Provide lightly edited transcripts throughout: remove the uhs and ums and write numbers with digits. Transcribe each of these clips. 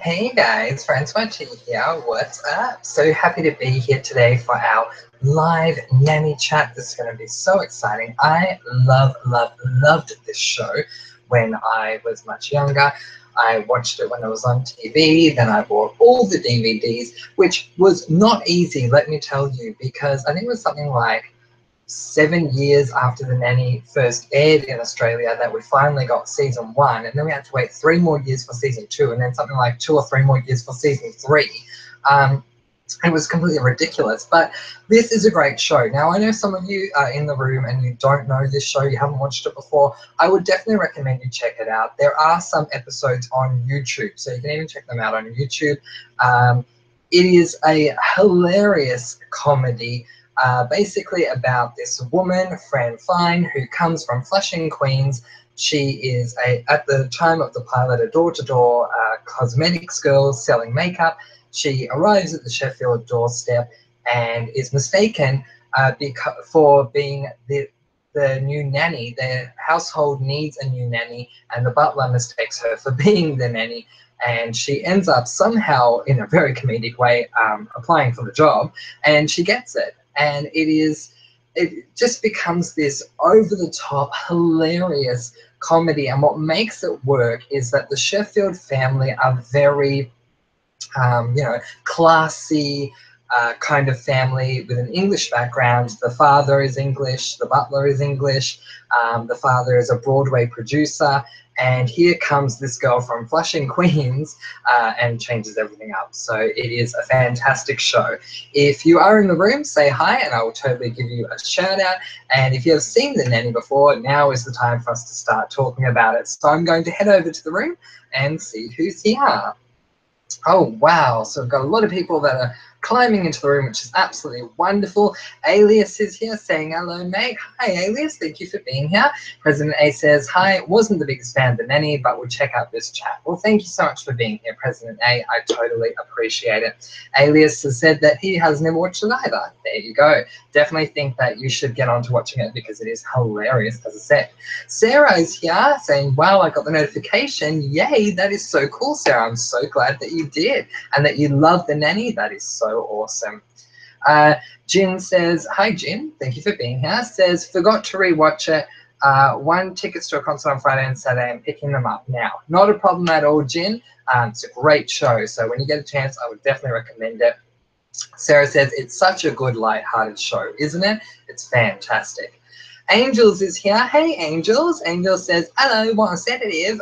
Hey guys, FrancoisT here. What's up? So happy to be here today for our live nanny chat. This is going to be so exciting. I loved this show when I was much younger. I watched it when it was on TV, then I bought all the DVDs, which was not easy, let me tell you, because I think it was something like 7 years after The Nanny first aired in Australia that we finally got season 1, and then we had to wait 3 more years for season 2, and then something like 2 or 3 more years for season 3. It was completely ridiculous, but this is a great show. Now, I know some of you are in the room and you don't know this show, you haven't watched it before. I would definitely recommend you check it out. There are some episodes on YouTube, so you can even check them out on YouTube. It is a hilarious comedy, basically about this woman, Fran, who comes from Flushing, Queens. She is, at the time of the pilot, a door-to-door cosmetics girl selling makeup. She arrives at the ShEffIEld doorstep and is mistaken for being the new nanny. Their household needs a new nanny, and the butler mistakes her for being the nanny. And she ends up somehow, in a very comedic way, applying for the job, and she gets it. And it just becomes this over-the-top, hilarious comedy. And what makes it work is that the ShEffIEld family are very classy kind of family with an English background. The father is English, the butler is English, the father is a Broadway producer, and here comes this girl from Flushing, Queens, and changes everything up. So it is a fantastic show. If you are in the room, say hi, and I will totally give you a shout out. And if you have seen The Nanny before, now is the time for us to start talking about it. So I'm going to head over to the room and see who's here. Oh, wow. So we've got a lot of people that are climbing into the room, which is absolutely wonderful. Alias is here saying hello, mate. Hi, Alias. Thank you for being here. President A says, hi, wasn't the biggest fan of The Nanny, but we'll check out this chat. Well, thank you so much for being here, President A. I totally appreciate it. Alias has said that he has never watched it either. There you go. Definitely think that you should get on to watching it because it is hilarious, as I said. Sarah is here saying, wow, I got the notification. Yay, that is so cool, Sarah. I'm so glad that you did and that you love The Nanny. That is so awesome. Jin says, hi, Jin. Thank you for being here. Says, forgot to rewatch it. 1 tickets to a concert on Friday and Saturday. I'm picking them up now. Not a problem at all, Jin. It's a great show. So when you get a chance, I would definitely recommend it. Sarah says, it's such a good, light-hearted show, isn't it? It's fantastic. Angels is here. Hey, Angels. Angels says, hello, what a sedative.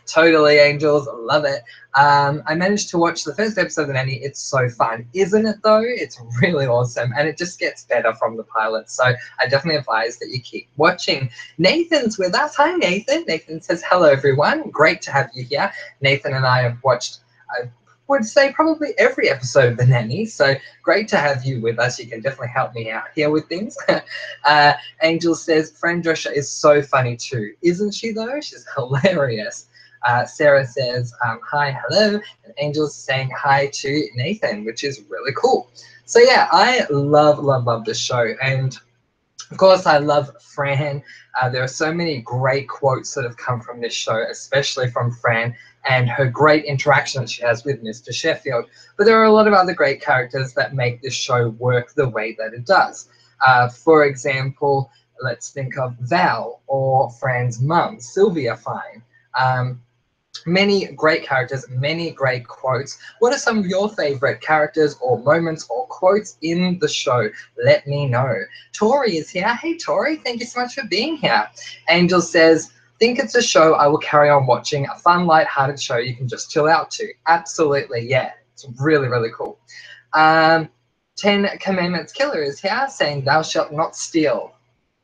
Totally, Angels. Love it. I managed to watch the first episode of The Nanny. It's so fun. Isn't it, though? It's really awesome, and it just gets better from the pilot. So I definitely advise that you keep watching. Nathan's with us. Hi, Nathan. Nathan says, hello, everyone. Great to have you here. Nathan and I have watched would say probably every episode of The Nanny, so great to have you with us. You can definitely help me out here with things. Angel says, Fran Drescher is so funny too. Isn't she though? She's hilarious. Sarah says, hi, hello. And Angel's saying hi to Nathan, which is really cool. So yeah, I love this show. And of course, I love Fran. There are so many great quotes that have come from this show, especially from Fran and her great interaction that she has with Mr. ShEffIEld. But there are a lot of other great characters that make this show work the way that it does. For example, let's think of Val or Fran's mum, Sylvia Fine. Many great characters, many great quotes. What are some of your favorite characters or moments or quotes in the show? Let me know. Tori is here. Hey, Tori, thank you so much for being here. Angel says, think it's a show I will carry on watching, a fun, light-hearted show you can just chill out to. Absolutely, yeah. It's really, really cool. 10 Commandments Killer is here saying, thou shalt not steal.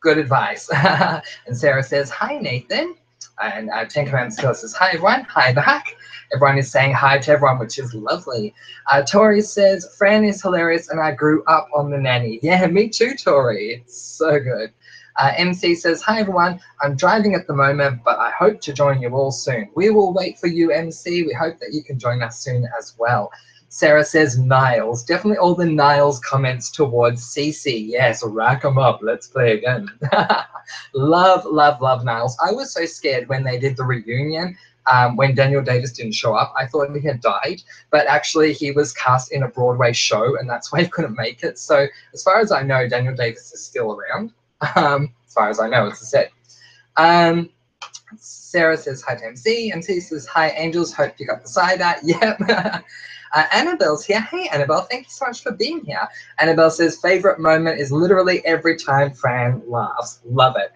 Good advice. And Sarah says, hi, Nathan. And 10 Commandments Killer says, hi, everyone. Hi, back. Everyone is saying hi to everyone, which is lovely. Tori says, Fran is hilarious and I grew up on The Nanny. Yeah, me too, Tori. It's so good. MC says, hi, everyone. I'm driving at the moment, but I hope to join you all soon. We will wait for you, MC. We hope that you can join us soon as well. Sarah says, Niles. Definitely all the Niles comments towards Cece. Yes, rack them up. Let's play again. Love Niles. I was so scared when they did the reunion when Daniel Davis didn't show up. I thought he had died, but actually he was cast in a Broadway show, and that's why he couldn't make it. So as far as I know, Daniel Davis is still around. As far as I know, it's a set. Sarah says hi to MC. MC says hi, Angels. Hope you got the cider. Yep. Annabelle's here. Hey, Annabelle. Thank you so much for being here. Annabelle says favorite moment is literally every time Fran laughs. Love it.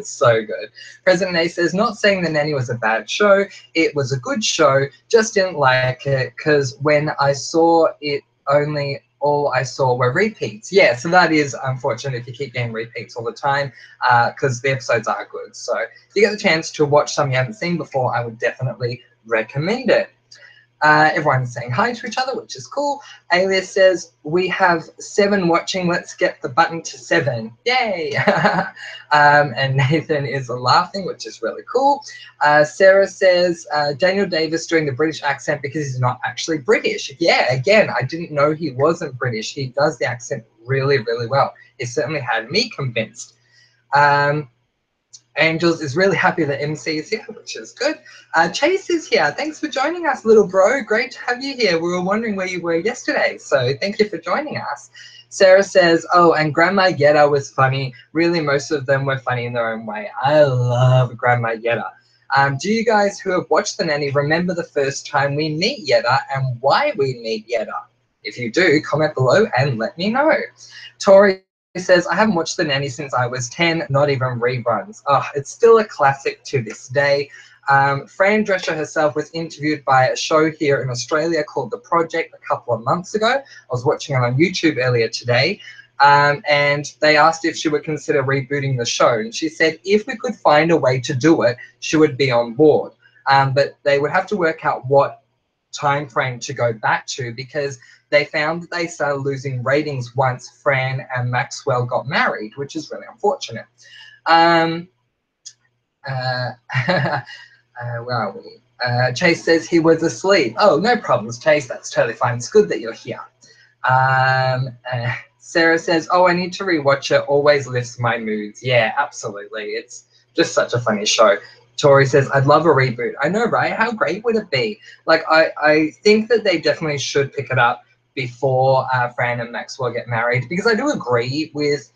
So good. President A says not saying The Nanny was a bad show. It was a good show. Just didn't like it because when I saw it, only all I saw were repeats. Yeah, so that is unfortunate if you keep getting repeats all the time, because the episodes are good. So if you get the chance to watch some you haven't seen before, I would definitely recommend it. Everyone's saying hi to each other, which is cool. Alias says, we have 7 watching. Let's get the button to 7. Yay! And Nathan is laughing, which is really cool. Sarah says, Daniel Davis doing the British accent because he's not actually British. Yeah, again, I didn't know he wasn't British. He does the accent really, really well. He certainly had me convinced. Angels is really happy that MC is here, which is good. Chase is here. Thanks for joining us, little bro. Great to have you here. We were wondering where you were yesterday, so thank you for joining us. Sarah says, oh, and Grandma Yetta was funny. Really, most of them were funny in their own way. I love Grandma Yetta. Do you guys who have watched The Nanny remember the first time we meet Yetta and why we meet Yetta? If you do, comment below and let me know. Tori says, I haven't watched The Nanny since I was 10, not even reruns. Oh, it's still a classic to this day. Fran Drescher herself was interviewed by a show here in Australia called The Project a couple of months ago. I was watching it on YouTube earlier today. And they asked if she would consider rebooting the show. And she said if we could find a way to do it, she would be on board. But they would have to work out what time frame to go back to, because they found that they started losing ratings once Fran and Maxwell got married, which is really unfortunate. Where are we? Chase says he was asleep. Oh, no problems, Chase. That's totally fine. It's good that you're here. Sarah says, oh, I need to rewatch it. Always lifts my moods. Yeah, absolutely. It's just such a funny show. Tori says, I'd love a reboot. I know, right? How great would it be? Like, I think that they definitely should pick it up before Fran and Maxwell get married, because I do agree with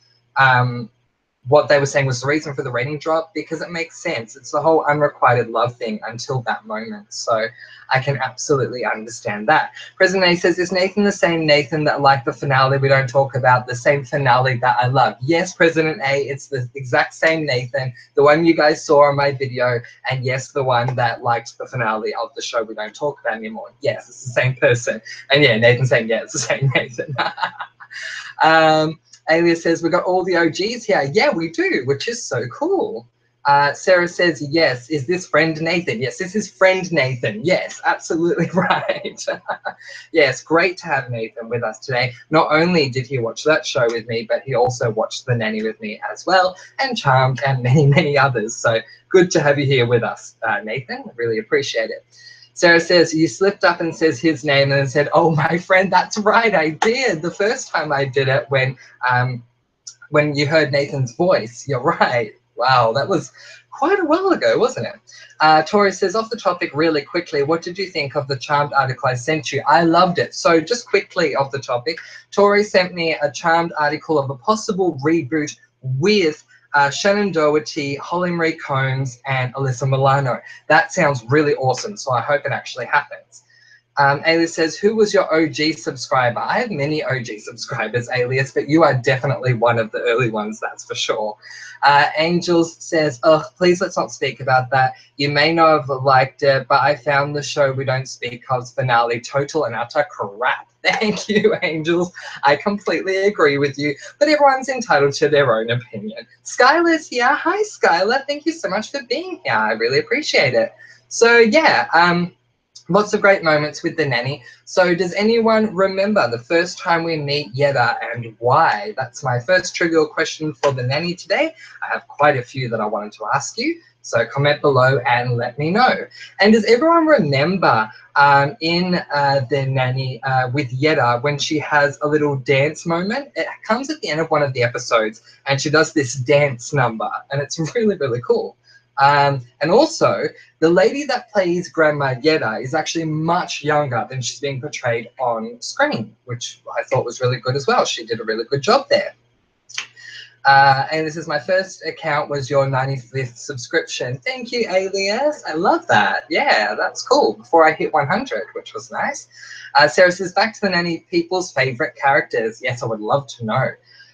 what they were saying was the reason for the rating drop, because it makes sense. It's the whole unrequited love thing until that moment. So I can absolutely understand that. President A says, is Nathan the same Nathan that liked the finale we don't talk about, the same finale that I love? Yes, President A, it's the exact same Nathan, the one you guys saw on my video, and yes, the one that liked the finale of the show we don't talk about anymore. Yes, it's the same person. And yeah, Nathan's saying, yeah, it's the same Nathan. Alias says, we got all the OGs here. Yeah, we do, which is so cool. Sarah says, yes, is this friend Nathan? Yes, this is friend Nathan. Yes, absolutely right. Yes, great to have Nathan with us today. Not only did he watch that show with me, but he also watched The Nanny with me as well, and Charmed and many, many others. So good to have you here with us, Nathan. Really appreciate it. Sarah says, you slipped up and says his name and then said, oh, my friend, that's right, I did. The first time I did it when you heard Nathan's voice. You're right. Wow, that was quite a while ago, wasn't it? Tori says, off the topic really quickly, what did you think of the Charmed article I sent you? I loved it. So just quickly off the topic, Tori sent me a Charmed article of a possible reboot with Shannon Doherty, Holly Marie Combs, and Alyssa Milano. That sounds really awesome, so I hope it actually happens. Alias says, who was your OG subscriber? I have many OG subscribers, Alias, but you are definitely one of the early ones, that's for sure. Angels says, oh, please let's not speak about that. You may not have liked it, but I found the show we don't speak of's finale total and utter crap. Thank you, Angels. I completely agree with you, but everyone's entitled to their own opinion. Skyler's here. Hi, Skyler. Thank you so much for being here. I really appreciate it. So, yeah, lots of great moments with The Nanny. So does anyone remember the first time we meet Yetta and why? That's my first trivial question for The Nanny today. I have quite a few that I wanted to ask you. So comment below and let me know. And does everyone remember in The Nanny with Yetta when she has a little dance moment? It comes at the end of one of the episodes and she does this dance number and it's really, really cool. And also, the lady that plays Grandma Yetta is actually much younger than she's being portrayed on screen, which I thought was really good as well. She did a really good job there. And this is my first account, was your 95th subscription. Thank you, Alias. I love that. Yeah, that's cool. Before I hit 100, which was nice. Sarah says, back to the Nanny people's favorite characters. Yes, I would love to know.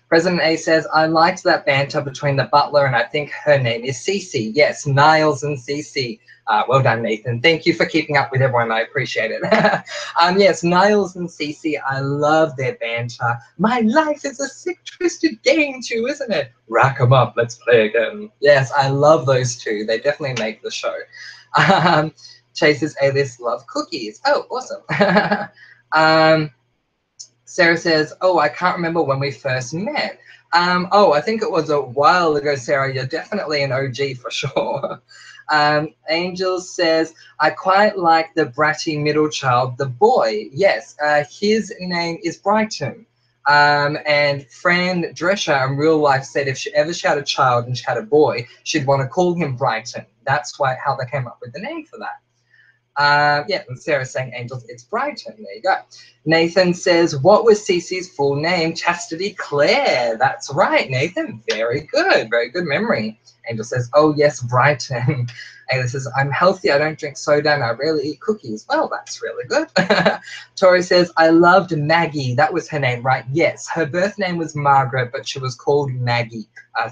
President A says, I liked that banter between the butler and I think her name is Cece. Yes, Niles and Cece. Well done, Nathan. Thank you for keeping up with everyone. I appreciate it. Yes, Niles and Cece, I love their banter. My life is a sick, twisted game too, isn't it? Rack 'em up. Let's play again. Yes, I love those two. They definitely make the show. Chase's A-list love cookies. Oh, awesome. Sarah says, oh, I can't remember when we first met. Oh, I think it was a while ago, Sarah. You're definitely an OG for sure. Angel says, I quite like the bratty middle child, the boy. Yes, his name is Brighton. And Fran Drescher in real life said if she ever had a child and she had a boy, she'd want to call him Brighton. That's how they came up with the name for that. Yeah, and Sarah's saying, Angels, it's Brighton. There you go. Nathan says, what was Cece's full name? Chastity Claire. That's right, Nathan. Very good. Very good memory. Angel says, oh, yes, Brighton. Ayla says, I'm healthy. I don't drink soda and I rarely eat cookies. Well, that's really good. Tori says, I loved Maggie. That was her name, right? Yes. Her birth name was Margaret, but she was called Maggie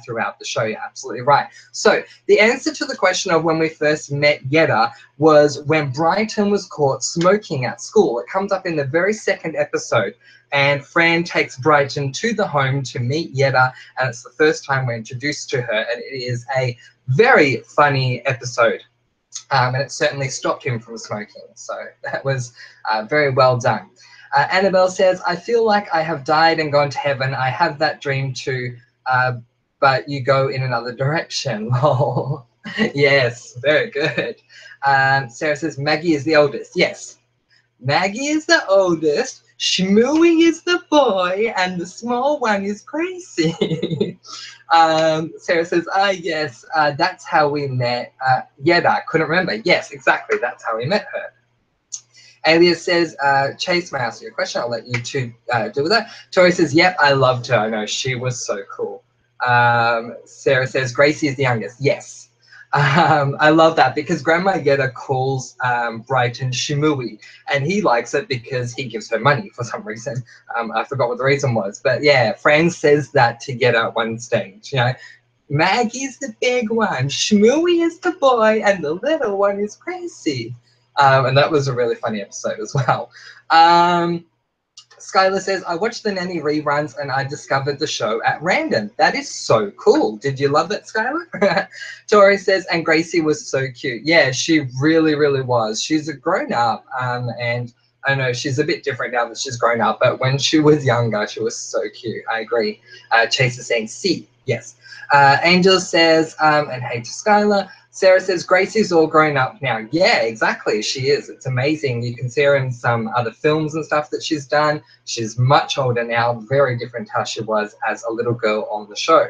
throughout the show. You're absolutely right. So the answer to the question of when we first met Yetta was when Brighton was caught smoking at school. It comes up in the very second episode. And Fran takes Brighton to the home to meet Yetta, and it's the first time we're introduced to her, and it is a very funny episode. And it certainly stopped him from smoking, so that was very well done. Annabelle says, I feel like I have died and gone to heaven. I have that dream too, but you go in another direction. Yes, very good. Sarah says, Maggie is the oldest. Yes, Maggie is the oldest. Shmooey is the boy, and the small one is Gracie. Sarah says, yes, that's how we met Yetta. Couldn't remember. Yes, exactly. That's how we met her. Alias says, Chase, may I ask you a question? I'll let you two deal with that. Tori says, yep, I loved her. I know, she was so cool. Sarah says, Gracie is the youngest. Yes. I love that because Grandma Yetta calls Brighton Shimui, and he likes it because he gives her money for some reason. I forgot what the reason was, but yeah, Fran says that to Yetta at one stage. You know, Maggie's the big one, Shmooey is the boy, and the little one is Gracie. And that was a really funny episode as well. Skyler says, I watched the Nanny reruns and I discovered the show at random. That is so cool. Did you love it, Skyler? Tori says, and Gracie was so cute. Yeah, she really, really was. She's a grown-up, and I know she's a bit different now that she's grown up, but when she was younger, she was so cute. I agree. Chase is saying, see, yes. Angel says, and hey to Skyler. Sarah says, Gracie's all grown up now. Yeah, exactly. She is. It's amazing. You can see her in some other films and stuff that she's done. She's much older now, very different to how she was as a little girl on the show.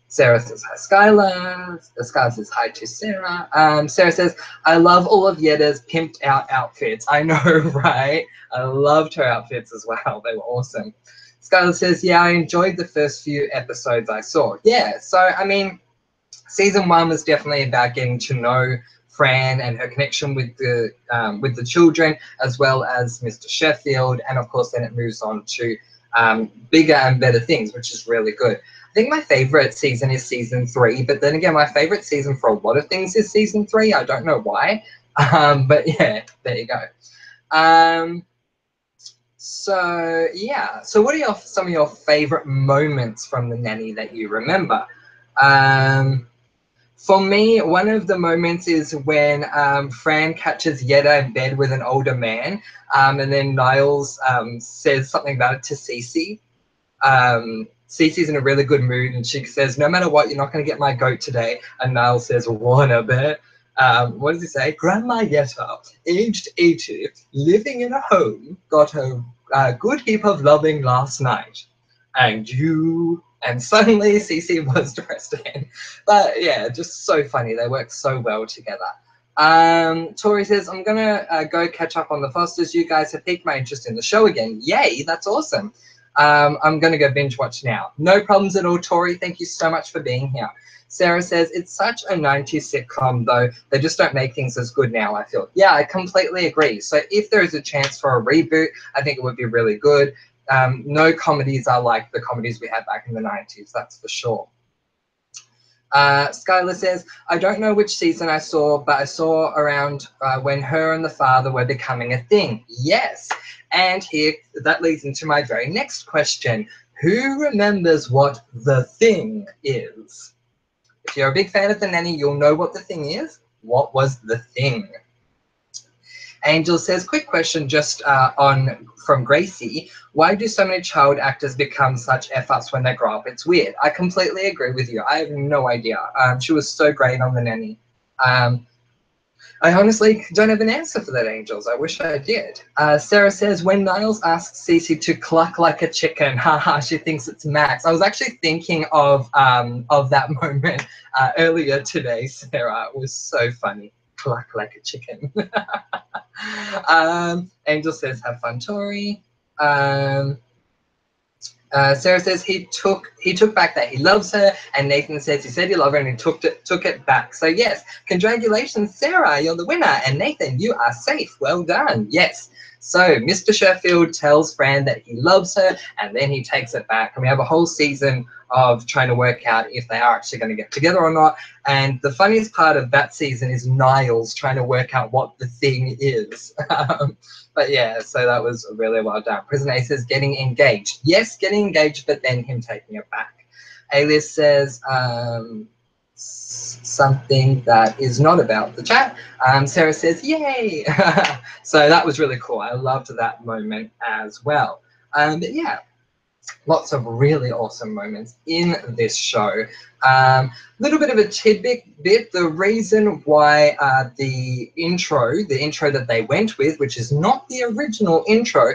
Sarah says, hi, Skylar. Skylar says, hi to Sarah. Sarah says, I love all of Yetta's pimped out outfits. I know, right? I loved her outfits as well. They were awesome. Skylar says, yeah, I enjoyed the first few episodes I saw. Yeah, so, I mean, Season 1 was definitely about getting to know Fran and her connection with the children, as well as Mr. ShEffIEld, and of course then it moves on to bigger and better things, which is really good. I think my favorite season is Season 3, but then again, my favorite season for a lot of things is Season 3. I don't know why, but yeah, there you go. So yeah, so what are some of your favorite moments from the Nanny that you remember? For me, one of the moments is when Fran catches Yetta in bed with an older man, and then Niles says something about it to Cece. Cece's in a really good mood, and she says, no matter what, you're not going to get my goat today. And Niles says, wanna bet? What does he say? Grandma Yetta, aged 80, living in a home, got a good heap of loving last night. And you And suddenly Cece was depressed again. But yeah, just so funny. They work so well together. Tori says, I'm going to go catch up on the Fosters. You guys have piqued my interest in the show again. Yay, that's awesome. I'm going to go binge watch now. No problems at all, Tori. Thank you so much for being here. Sarah says, it's such a 90s sitcom, though. They just don't make things as good now, I feel. Yeah, I completely agree. So if there is a chance for a reboot, I think it would be really good. No comedies are like the comedies we had back in the 90s, that's for sure. Skyler says, I don't know which season I saw, but I saw around when her and the father were becoming a thing. Yes. And here, that leads into my very next question. Who remembers what the thing is? If you're a big fan of The Nanny, you'll know what the thing is. What was the thing? Angel says, quick question just from Gracie. Why do so many child actors become such F-ups when they grow up? It's weird. I completely agree with you. I have no idea. She was so great on The Nanny. I honestly don't have an answer for that, Angels. I wish I did. Sarah says, when Niles asks Cece to cluck like a chicken, haha, she thinks it's Max. I was actually thinking of that moment earlier today, Sarah. It was so funny. Cluck like a chicken. Angel says, have fun, Tori. Sarah says he took back that he loves her, and Nathan says he said he loved her and he took it back. So yes, congratulations, Sarah, you're the winner, and Nathan, you are safe. Well done. Yes. So Mr. ShEffIEld tells Fran that he loves her, and then he takes it back, and we have a whole season of trying to work out if they are actually going to get together or not. And the funniest part of that season is Niles trying to work out what the thing is. But yeah, so that was really well done. Prison A says getting engaged. Yes, getting engaged, but then him taking it back. Alias says something that is not about the chat. Sarah says, yay! So that was really cool. I loved that moment as well. But yeah, lots of really awesome moments in this show. Little bit of a tidbit. The reason why the intro that they went with, which is not the original intro,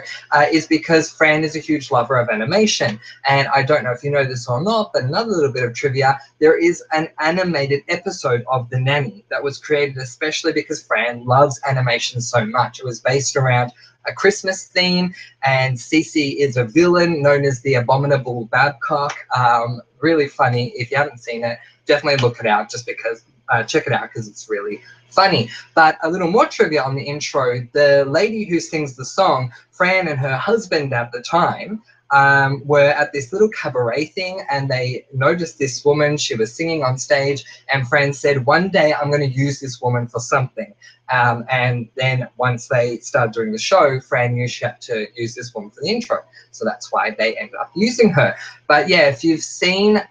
is because Fran is a huge lover of animation. And I don't know if you know this or not, but another little bit of trivia, there is an animated episode of The Nanny that was created especially because Fran loves animation so much. It was based around a Christmas theme, and Cece is a villain known as the Abominable Babcock. Really funny. If you haven't seen it, definitely look it out, just because check it out because it's really funny. But a little more trivia on the intro, the lady who sings the song, Fran and her husband at the time, were at this little cabaret thing, and they noticed this woman. She was singing on stage, and Fran said, one day I'm going to use this woman for something. And then once they started doing the show, Fran knew she had to use this woman for the intro. So that's why they ended up using her. But yeah, if you've seen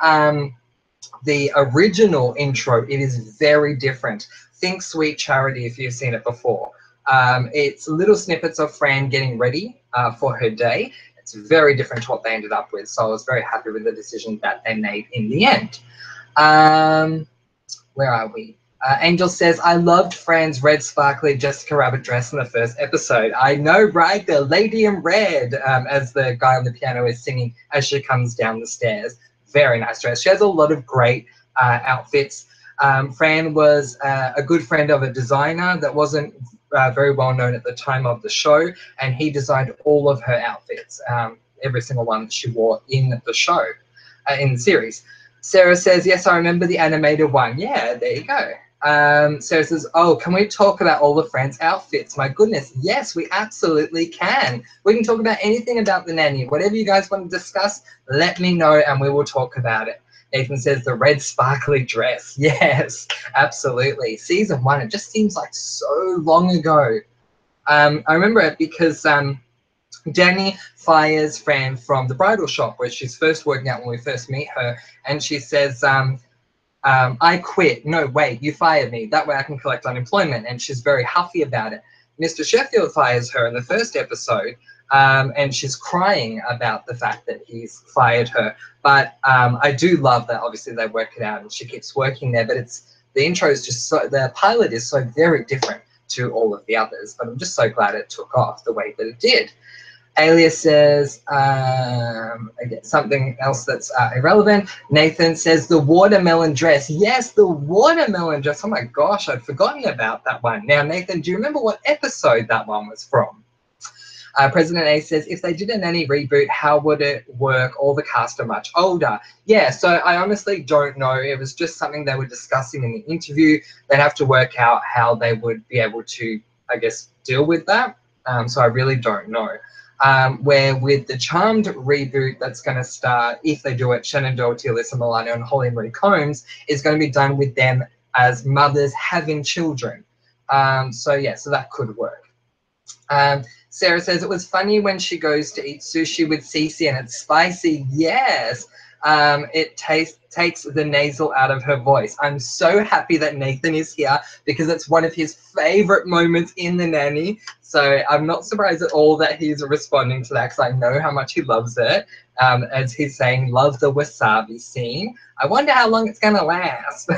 the original intro, it is very different. Think Sweet Charity if you've seen it before. It's little snippets of Fran getting ready for her day. It's very different to what they ended up with. So I was very happy with the decision that they made in the end. Where are we? Angel says, I loved Fran's red sparkly Jessica Rabbit dress in the first episode. I know, right? The lady in red, as the guy on the piano is singing as she comes down the stairs. Very nice dress. She has a lot of great outfits. Fran was a good friend of a designer that wasn't very well known at the time of the show, and he designed all of her outfits, every single one that she wore in the show, in the series. Sarah says, yes, I remember the animated one. Yeah, there you go. Sarah says, oh, can we talk about all of Fran's outfits? My goodness, yes, we absolutely can. We can talk about anything about the Nanny. Whatever you guys want to discuss, let me know and we will talk about it. Nathan says the red sparkly dress. Yes, absolutely. Season 1, it just seems like so long ago. I remember it because Danny fires Fran from the bridal shop where she's first working out when we first meet her, and she says, I quit. No, wait, you fired me. That way I can collect unemployment. And she's very huffy about it. Mr. ShEffIEld fires her in the first episode, and she's crying about the fact that he's fired her. But I do love that obviously they work it out and she keeps working there, but the intro is just so, the pilot is so very different to all of the others, but I'm just so glad it took off the way that it did. Alias says again, something else that's irrelevant. Nathan says the watermelon dress. Yes, the watermelon dress. Oh my gosh, I'd forgotten about that one. Now, Nathan, do you remember what episode that one was from? President A says, if they did a Nanny reboot, how would it work? All the cast are much older. Yeah, so I honestly don't know. It was just something they were discussing in the interview. They'd have to work out how they would be able to, I guess, deal with that. So I really don't know. Where with the Charmed reboot that's going to start, if they do it, Shannon Doherty, Alyssa Milano, and Holly Marie Combs is going to be done with them as mothers having children. So yeah, so that could work. Sarah says, it was funny when she goes to eat sushi with Cece and it's spicy. Yes. It takes the nasal out of her voice. I'm so happy that Nathan is here because it's one of his favorite moments in The Nanny. So I'm not surprised at all that he's responding to that because I know how much he loves it. As he's saying, love the wasabi scene. I wonder how long it's going to last.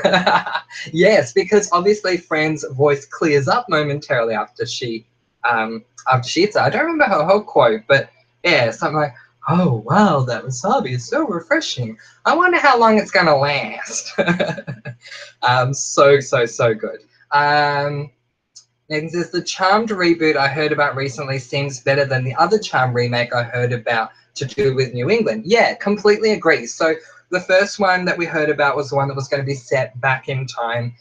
Yes, because obviously Fran's voice clears up momentarily after she eats it. I don't remember her whole quote, but yeah, something like, oh wow, that wasabi is so refreshing. I wonder how long it's gonna last. So good. Nathan says the Charmed reboot I heard about recently seems better than the other Charmed remake I heard about to do with New England. Yeah, completely agree. So the first one that we heard about was the one that was going to be set back in time.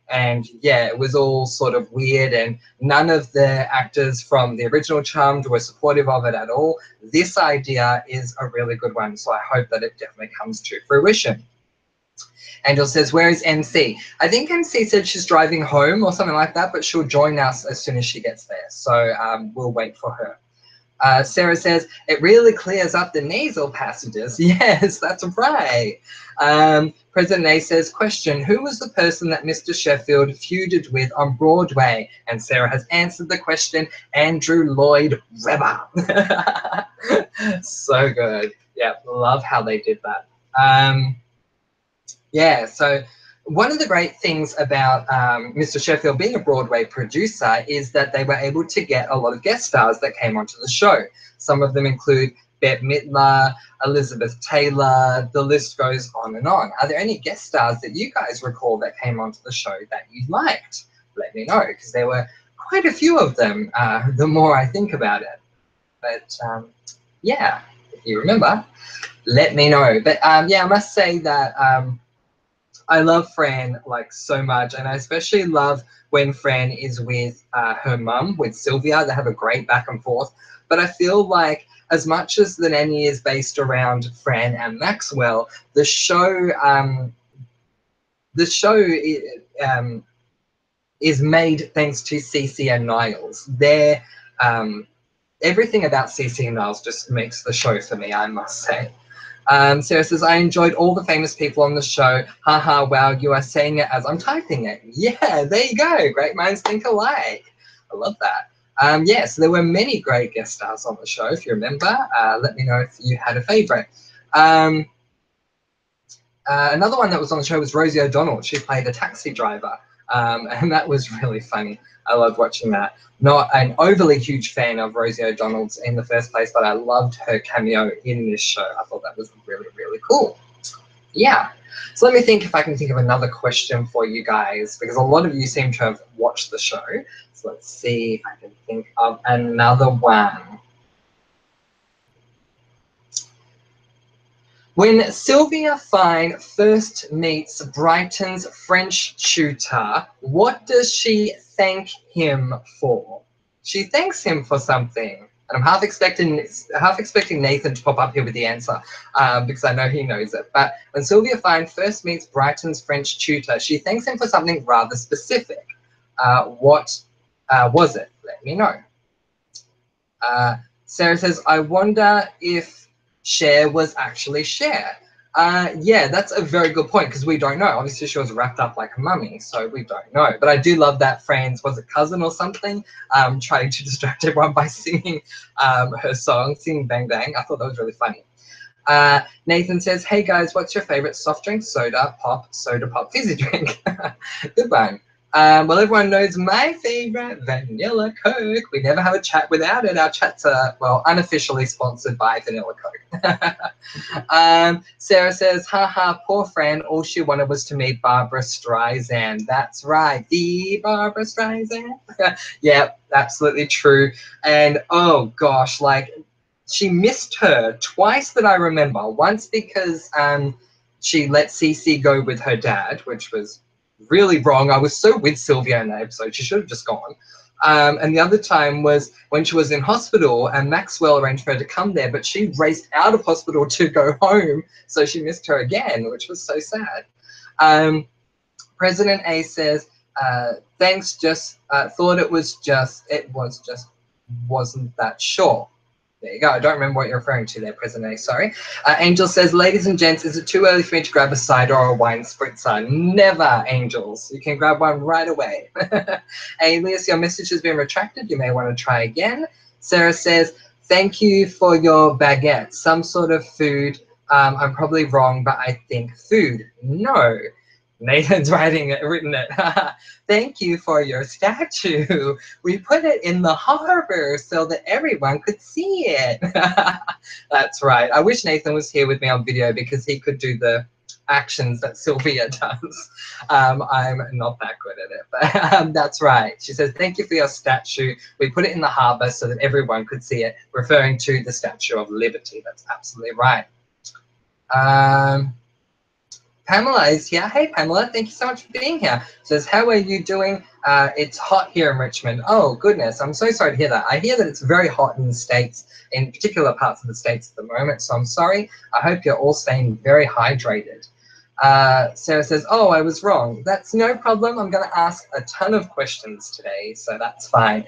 And yeah, it was all sort of weird and none of the actors from the original Charmed were supportive of it at all. This idea is a really good one, so I hope that it definitely comes to fruition. Angel says, where is MC? I think MC said she's driving home or something like that, but she'll join us as soon as she gets there. So we'll wait for her. Sarah says, it really clears up the nasal passages. Yes, that's right. President A says, question, who was the person that Mr. ShEffIEld feuded with on Broadway? And Sarah has answered the question, Andrew Lloyd Webber. So good. Yeah, love how they did that. Yeah, so one of the great things about Mr. ShEffIEld being a Broadway producer is that they were able to get a lot of guest stars that came onto the show. Some of them include Bette Midler, Elizabeth Taylor, the list goes on and on. Are there any guest stars that you guys recall that came onto the show that you liked? Let me know, because there were quite a few of them the more I think about it. But yeah, if you remember, let me know. But yeah, I must say that I love Fran like so much, and I especially love when Fran is with her mum, with Sylvia. They have a great back and forth. But I feel like as much as The Nanny is based around Fran and Maxwell, the show is made thanks to Cece and Niles. They're everything about Cece and Niles just makes the show for me, I must say. Sarah says, I enjoyed all the famous people on the show. Haha, wow, you are saying it as I'm typing it. Yeah, there you go. Great minds think alike. I love that. Yeah, so there were many great guest stars on the show, if you remember. Let me know if you had a favorite. Another one that was on the show was Rosie O'Donnell. She played a taxi driver, and that was really funny. I loved watching that. Not an overly huge fan of Rosie O'Donnell's in the first place, but I loved her cameo in this show. I thought that was really, really cool. Yeah. So let me think if I can think of another question for you guys, because a lot of you seem to have watched the show. So let's see if I can think of another one. When Sylvia Fine first meets Brighton's French tutor, what does she thank him for? She thanks him for something. And I'm half expecting Nathan to pop up here with the answer because I know he knows it. But when Sylvia Fine first meets Brighton's French tutor, she thanks him for something rather specific. What was it? Let me know. Sarah says, I wonder if Cher was actually Cher. Yeah, that's a very good point because we don't know. Obviously, she was wrapped up like a mummy, so we don't know. But I do love that Fran's, was it cousin or something, trying to distract everyone by singing her song, singing Bang Bang. I thought that was really funny. Nathan says, hey guys, what's your favorite soft drink? Soda pop, fizzy drink. Good one. Well, everyone knows my favorite, Vanilla Coke. We never have a chat without it. Our chats are, well, unofficially sponsored by Vanilla Coke. Sarah says, haha, poor Fran. All she wanted was to meet Barbara Streisand. That's right, the Barbara Streisand. Yeah, absolutely true. And oh gosh, like she missed her twice that I remember. Once because she let Cece go with her dad, which was really wrong. I was so with Sylvia in that episode. She should have just gone. And the other time was when she was in hospital and Maxwell arranged for her to come there, but she raced out of hospital to go home. So she missed her again, which was so sad. President A says, thanks, just thought it was just wasn't that sure. There you go. I don't remember what you're referring to there, President A, sorry. Angel says, ladies and gents, is it too early for me to grab a cider or a wine spritzer? Never, Angels. You can grab one right away. Alias, your message has been retracted. You may want to try again. Sarah says, thank you for your baguette. Some sort of food. I'm probably wrong, but I think food. No. Nathan's written it. Thank you for your statue. We put it in the harbor so that everyone could see it. That's right. I wish Nathan was here with me on video because he could do the actions that Sylvia does. I'm not that good at it, but that's right. She says, thank you for your statue. We put it in the harbor so that everyone could see it, referring to the Statue of Liberty. That's absolutely right. Pamela is here. Hey, Pamela, thank you so much for being here. Says, how are you doing? It's hot here in Richmond. Oh, goodness. I'm so sorry to hear that. I hear that it's very hot in the States, in particular parts of the States at the moment, so I'm sorry. I hope you're all staying very hydrated. Sarah says, oh, I was wrong. That's no problem. I'm going to ask a ton of questions today, so that's fine.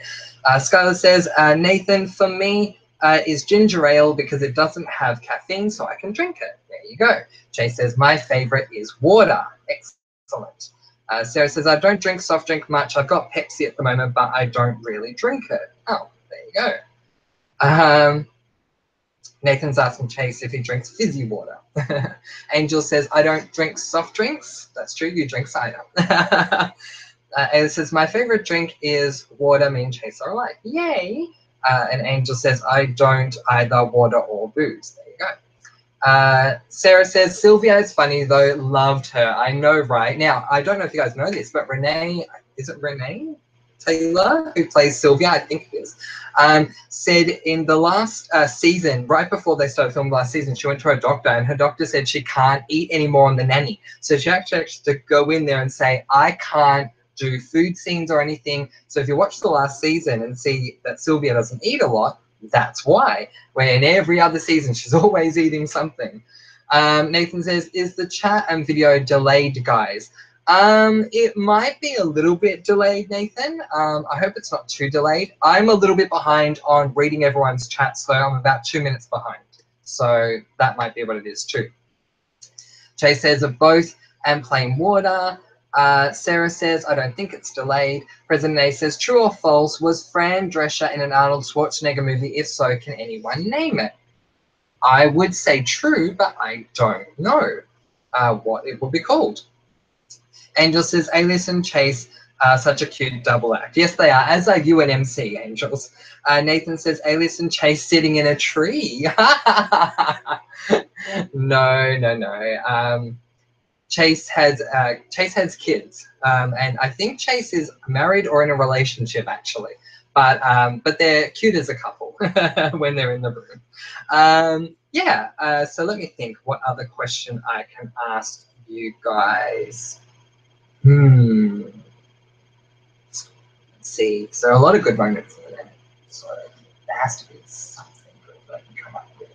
Skyler says, Nathan, for me, is ginger ale because it doesn't have caffeine, so I can drink it. There you go. Jay says, my favorite is water. Excellent. Sarah says, I don't drink soft drink much. I've got Pepsi at the moment, but I don't really drink it. Oh, there you go. Nathan's asking Chase if he drinks fizzy water. Angel says, I don't drink soft drinks. That's true, you drink cider. Ayla says, my favorite drink is water. Me and Chase are alike. Yay. And Angel says, I don't either water or booze. There you go. Sarah says, Sylvia is funny though, loved her. I know, right? Now, I don't know if you guys know this, but Renee, is it Renee Taylor, who plays Sylvia, I think it is, said in the last season, right before they started filming last season, she went to her doctor and her doctor said she can't eat anymore on the Nanny. So she actually had to go in there and say, I can't do food scenes or anything. So if you watch the last season and see that Sylvia doesn't eat a lot, that's why. Where in every other season, she's always eating something. Nathan says, is the chat and video delayed, guys? It might be a little bit delayed, Nathan. I hope it's not too delayed. I'm a little bit behind on reading everyone's chats, though. I'm about 2 minutes behind. So that might be what it is too. Chase says, of both and plain water. Sarah says, I don't think it's delayed. President A says, true or false, was Fran Drescher in an Arnold Schwarzenegger movie? If so, can anyone name it? I would say true, but I don't know what it would be called. Angel says, Alias and Chase are such a cute double act. Yes, they are, as are you and MC, Angels. Nathan says, Alias and Chase sitting in a tree. No. Chase has kids, and I think Chase is married or in a relationship actually, but they're cute as a couple when they're in the room. So let me think what other question I can ask you guys. Let's see. So a lot of good moments in there. So there has to be something good that I can come up with.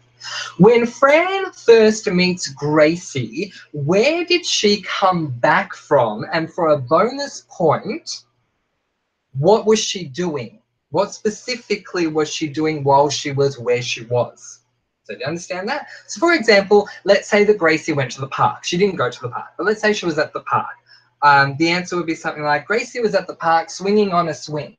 When Fran first meets Gracie, where did she come back from? And for a bonus point, what was she doing? What specifically was she doing while she was where she was? So do you understand that? So for example, let's say that Gracie went to the park. She didn't go to the park, but let's say she was at the park. The answer would be something like, Gracie was at the park swinging on a swing.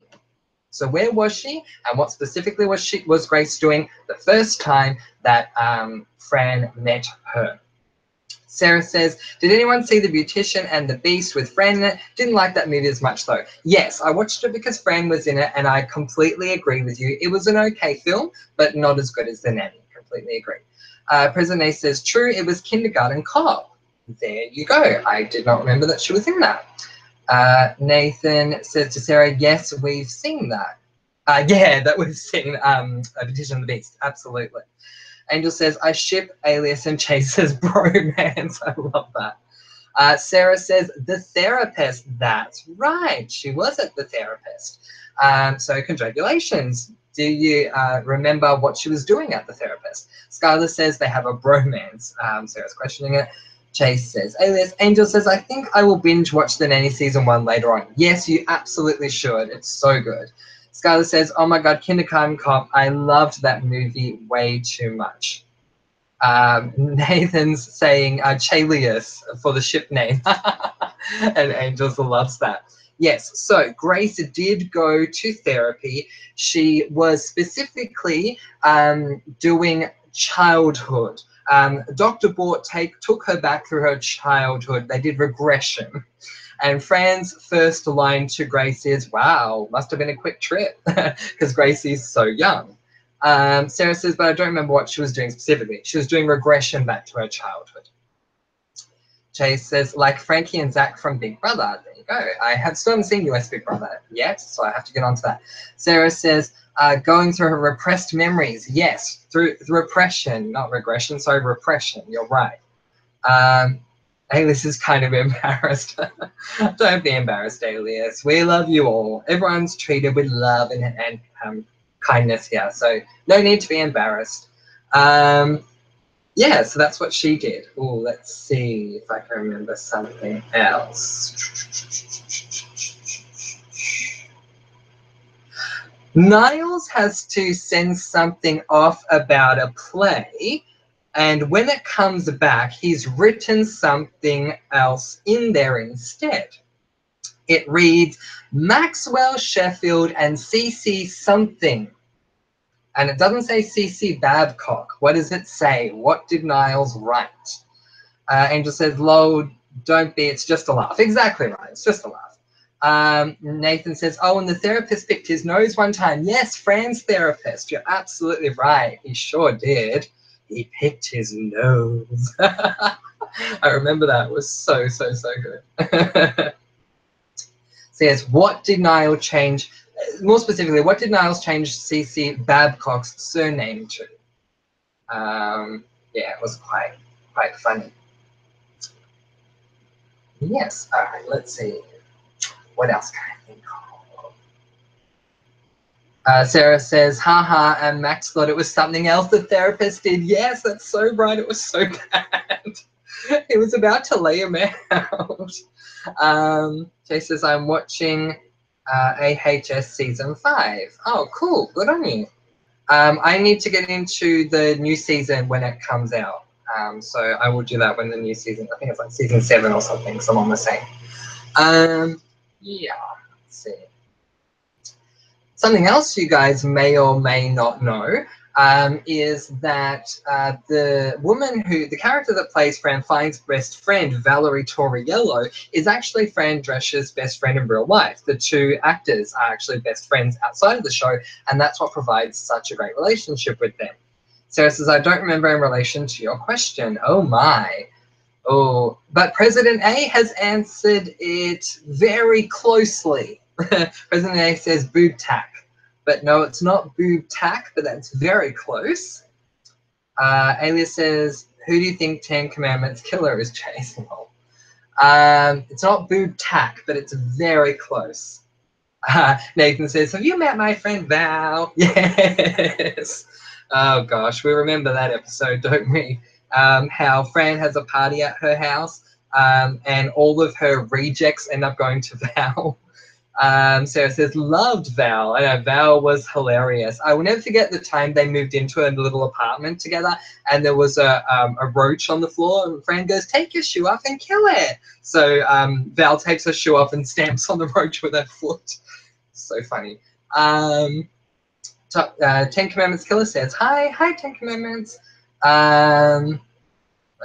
So where was she, and what specifically was Grace doing the first time that Fran met her? Sarah says, did anyone see The Beautician and the Beast with Fran in it? Didn't like that movie as much though. Yes, I watched it because Fran was in it, and I completely agree with you. It was an okay film, but not as good as The Nanny. Completely agree. President A says, true, it was Kindergarten Cop. There you go. I did not remember that she was in that. Nathan says to Sarah, yes, we've seen that. Yeah, that we've seen A Beautician and the Beast. Absolutely. Angel says, I ship Alias and Chase's bromance. I love that. Sarah says, the therapist. That's right. She was at the therapist. So congratulations. Do you remember what she was doing at the therapist? Skyler says they have a bromance. Sarah's questioning it. Chase says, Alias. Angel says, I think I will binge watch The Nanny season 1 later on. Yes, you absolutely should. It's so good. Skyler says, oh my God, Kindergarten Cop. I loved that movie way too much. Nathan's saying Chalius for the ship name. And Angels loves that. Yes, so Grace did go to therapy. She was specifically doing childhood. Dr. Bort took her back through her childhood. They did regression. And Fran's first line to Grace is, wow, must have been a quick trip, because Grace is so young. Sarah says, but I don't remember what she was doing specifically. She was doing regression back to her childhood. Chase says, like Frankie and Zach from Big Brother. There you go. I still haven't seen US Big Brother yet, so I have to get onto that. Sarah says, going through her repressed memories. Yes, through repression, not regression, sorry, repression. You're right. Alias is kind of embarrassed. Don't be embarrassed, Alias. We love you all. Everyone's treated with love and kindness here, so no need to be embarrassed. Yeah, so that's what she did. Oh, let's see if I can remember something else. Niles has to send something off about a play, and when it comes back, he's written something else in there instead. It reads, Maxwell, ShEffIEld, and Cece something. And it doesn't say Cece Babcock. What does it say? What did Niles write? Angel says, lol, don't be, it's just a laugh. Exactly right, it's just a laugh. Nathan says, oh, and the therapist picked his nose one time. Yes, Fran's therapist. You're absolutely right. He sure did. He picked his nose. I remember that. It was so, so, so good. Says, what did Niles change? More specifically, what did Niles change Cece Babcock's surname to? Yeah, it was quite funny. Yes, all right, let's see. What else can I think of? Sarah says, haha, and Max thought it was something else the therapist did. Yes, that's so right, it was so bad. He was about to lay him out. Jay says, I'm watching AHS season 5. Oh, cool, good on you. I need to get into the new season when it comes out. So I will do that when the new season, I think it's like season 7 or something, so I'm on the same. Yeah, let's see. Something else you guys may or may not know is that the character that plays Fran Fine's best friend, Valerie Toriello, is actually Fran Drescher's best friend in real life. The two actors are actually best friends outside of the show, and that's what provides such a great relationship with them. Sarah says, I don't remember in relation to your question. Oh my. Oh, but President A has answered it very closely. President A says boob tack. But no, it's not boob tack, but that's very close. Alias says, who do you think 10 Commandments killer is chasing? It's not boob tack, but it's very close. Nathan says, have you met my friend Val? Yes. Oh gosh, we remember that episode, don't we? How Fran has a party at her house and all of her rejects end up going to Val. Sarah says, loved Val. I know, Val was hilarious. I will never forget the time they moved into a little apartment together and there was a roach on the floor and Fran goes, take your shoe off and kill it. So Val takes her shoe off and stamps on the roach with her foot. So funny. 10 Commandments Killer says, hi 10 Commandments. Where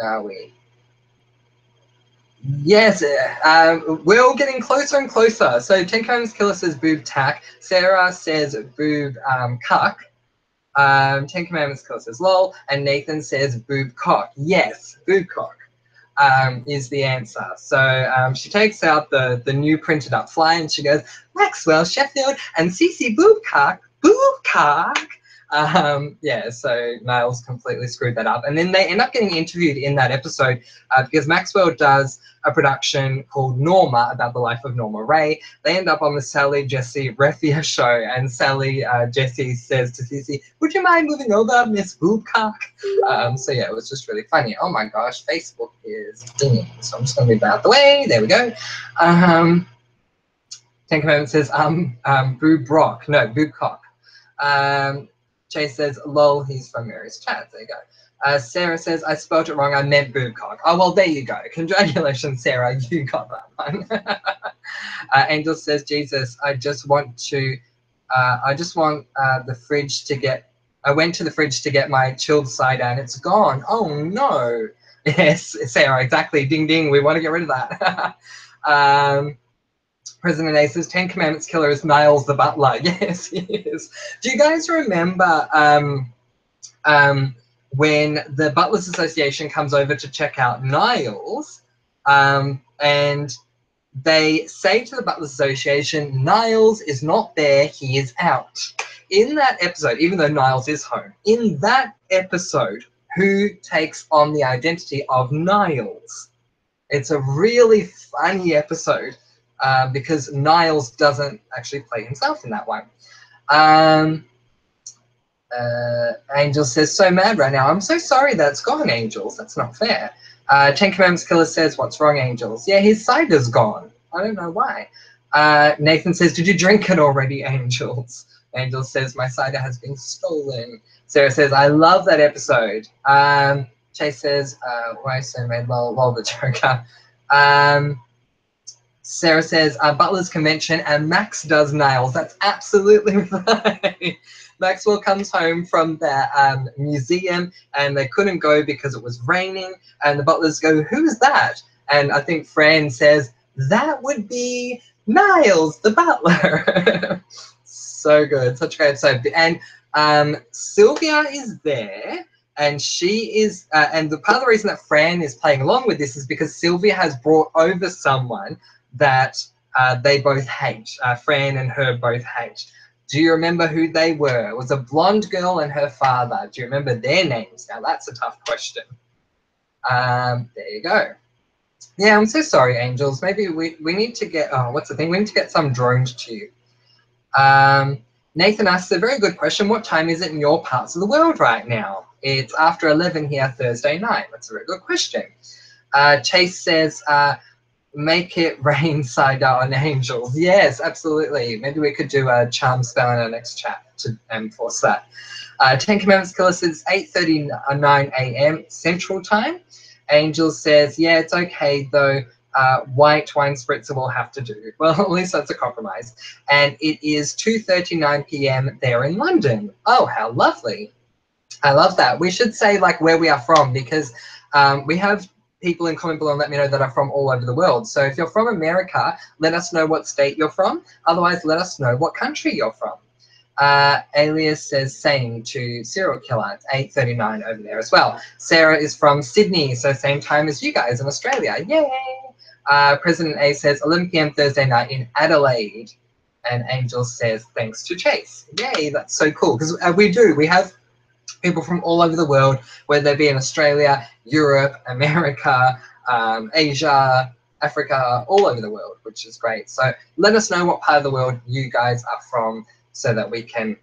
are we? Yes, we're all getting closer and closer. So Ten Combs Killer says boob tack. Sarah says boob cuck. Ten Commandments Killer says lol. And Nathan says boob cock. Yes, boob cock is the answer. So she takes out the new printed up flyer and she goes, Maxwell, ShEffIEld, and Cece boob cock. Boob cock. Yeah, so Niles completely screwed that up. And then they end up getting interviewed in that episode because Maxwell does a production called Norma about the life of Norma Ray. They end up on the Sally Jesse Refia show, and Sally Jesse says to Cece, would you mind moving over, Miss Boobcock? So yeah, it was just really funny. Oh my gosh, Facebook is dinging. So I'm just going to move out the way. There we go. Ten Commandments says, boob rock. No, boob cock. Chase says, lol, he's from Mary's chat. There you go. Sarah says, I spelled it wrong. I meant boobcock. Oh, well, there you go. Congratulations, Sarah. You got that one. Angel says, Jesus, I just want the fridge to get, I went to the fridge to get my chilled cider and it's gone. Oh, no. Yes, Sarah, exactly. Ding, ding. We want to get rid of that. President A says, Ten Commandments Killer is Niles the butler. Yes, he is. Do you guys remember when the Butlers Association comes over to check out Niles, and they say to the Butlers Association, Niles is not there, he is out. In that episode, even though Niles is home, in that episode, who takes on the identity of Niles? It's a really funny episode. Because Niles doesn't actually play himself in that one. Angel says, so mad right now. I'm so sorry that's gone, Angels. That's not fair. Ten Commandments Killer says, what's wrong, Angels? Yeah, his cider's gone. I don't know why. Nathan says, did you drink it already, Angels? Angel says, my cider has been stolen. Sarah says, I love that episode. Chase says, why so mad? Lol the Joker. Sarah says, Butler's Convention and Max does nails. That's absolutely right. Maxwell comes home from the museum and they couldn't go because it was raining. And the Butlers go, who's that? And I think Fran says, that would be Niles, the butler. So good. Such a great episode. And Sylvia is there. And she is, and the part of the reason that Fran is playing along with this is because Sylvia has brought over someone that they both hate. Fran and her both hate. Do you remember who they were? It was a blonde girl and her father. Do you remember their names? Now that's a tough question. There you go. Yeah, I'm so sorry, Angels. Maybe we need to get, oh, what's the thing? We need to get some drones to you. Nathan asks a very good question. What time is it in your parts of the world right now? It's after 11 here Thursday night. That's a very good question. Chase says, make it rain cider on Angels. Yes, absolutely. Maybe we could do a charm spell in our next chat to enforce that. Ten Commandments Killer says 8:39 a.m. Central Time. Angel says, yeah, it's okay though. White wine spritzer will have to do. Well, at least that's a compromise. And it is 2:39 p.m. there in London. Oh, how lovely. I love that. We should say like where we are from because we have people in comment below and let me know that are from all over the world. So if you're from America, let us know what state you're from. Otherwise, let us know what country you're from. Alias says same to serial killer. It's 8:39 over there as well. Sarah is from Sydney, so same time as you guys in Australia. Yay! President A says 11 p.m. Thursday night in Adelaide. And Angel says thanks to Chase. Yay, that's so cool. Because we have people from all over the world, whether they be in Australia, Europe, America, Asia, Africa, all over the world, which is great. So let us know what part of the world you guys are from so that we can,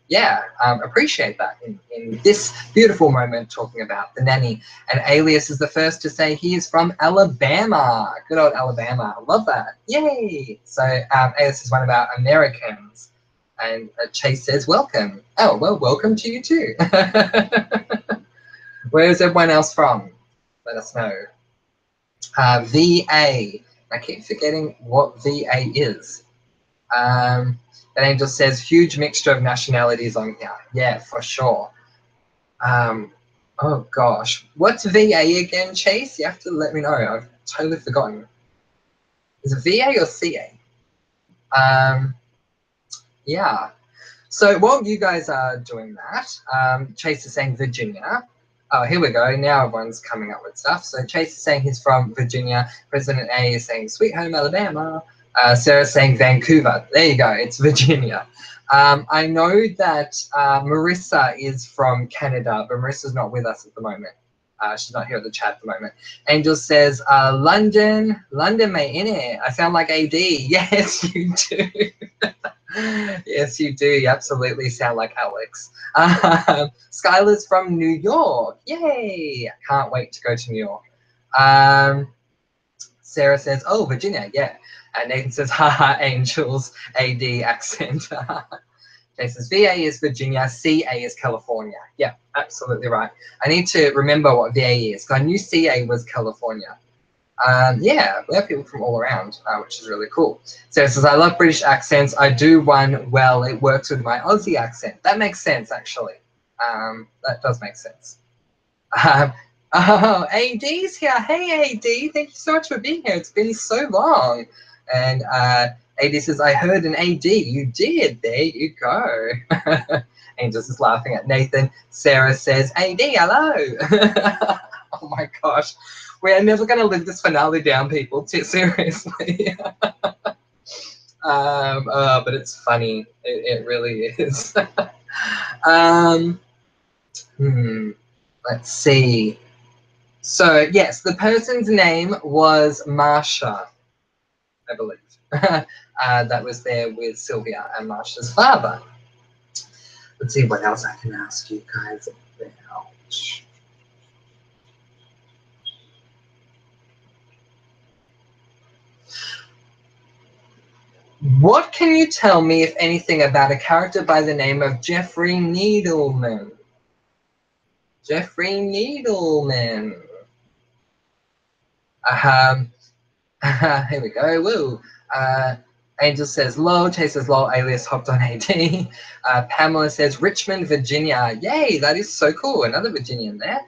appreciate that in this beautiful moment talking about the nanny. And Alias is the first to say he is from Alabama. Good old Alabama. I love that. Yay! So Alias is one of our Americans. And Chase says, welcome. Oh, well, welcome to you too. Where's everyone else from? Let us know. VA. I keep forgetting what VA is. And Angel says, huge mixture of nationalities on here. Yeah, for sure. Oh, gosh. What's VA again, Chase? You have to let me know. I've totally forgotten. Is it VA or CA? Yeah. So while you guys are doing that, Chase is saying Virginia. Oh, here we go. Now everyone's coming up with stuff. So Chase is saying he's from Virginia. President A is saying Sweet Home Alabama. Sarah's saying Vancouver. There you go. It's Virginia. I know that Marissa is from Canada, but Marissa's not with us at the moment. She's not here at the chat at the moment. Angel says, London, mate, innit? I sound like AD. Yes, you do. Yes, you do. You absolutely sound like Alex. Skyler's from New York. Yay! I can't wait to go to New York. Sarah says, oh, Virginia, yeah. And Nathan says, haha, Angels, AD accent. Jay says, VA is Virginia, CA is California. Yeah, absolutely right. I need to remember what VA is, because I knew CA was California. Yeah, we have people from all around, which is really cool. Sarah says, I love British accents. I do one well. It works with my Aussie accent. That makes sense, actually. That does make sense. Oh, AD's here. Hey, AD. Thank you so much for being here. It's been so long. And AD says, I heard an AD. You did. There you go. Angels is laughing at Nathan. Sarah says, AD, hello. Oh, my gosh. We are never going to live this finale down, people. Seriously. But it's funny. It really is. Let's see. So, yes, the person's name was Marsha, I believe. That was there with Sylvia and Marsha's father. Let's see what else I can ask you guys about. What can you tell me, if anything, about a character by the name of Jeffrey Needleman? Jeffrey Needleman. Here we go. Woo. Angel says lol. Chase says lol. Alias hopped on AD. Pamela says Richmond, Virginia. Yay, that is so cool. Another Virginian there.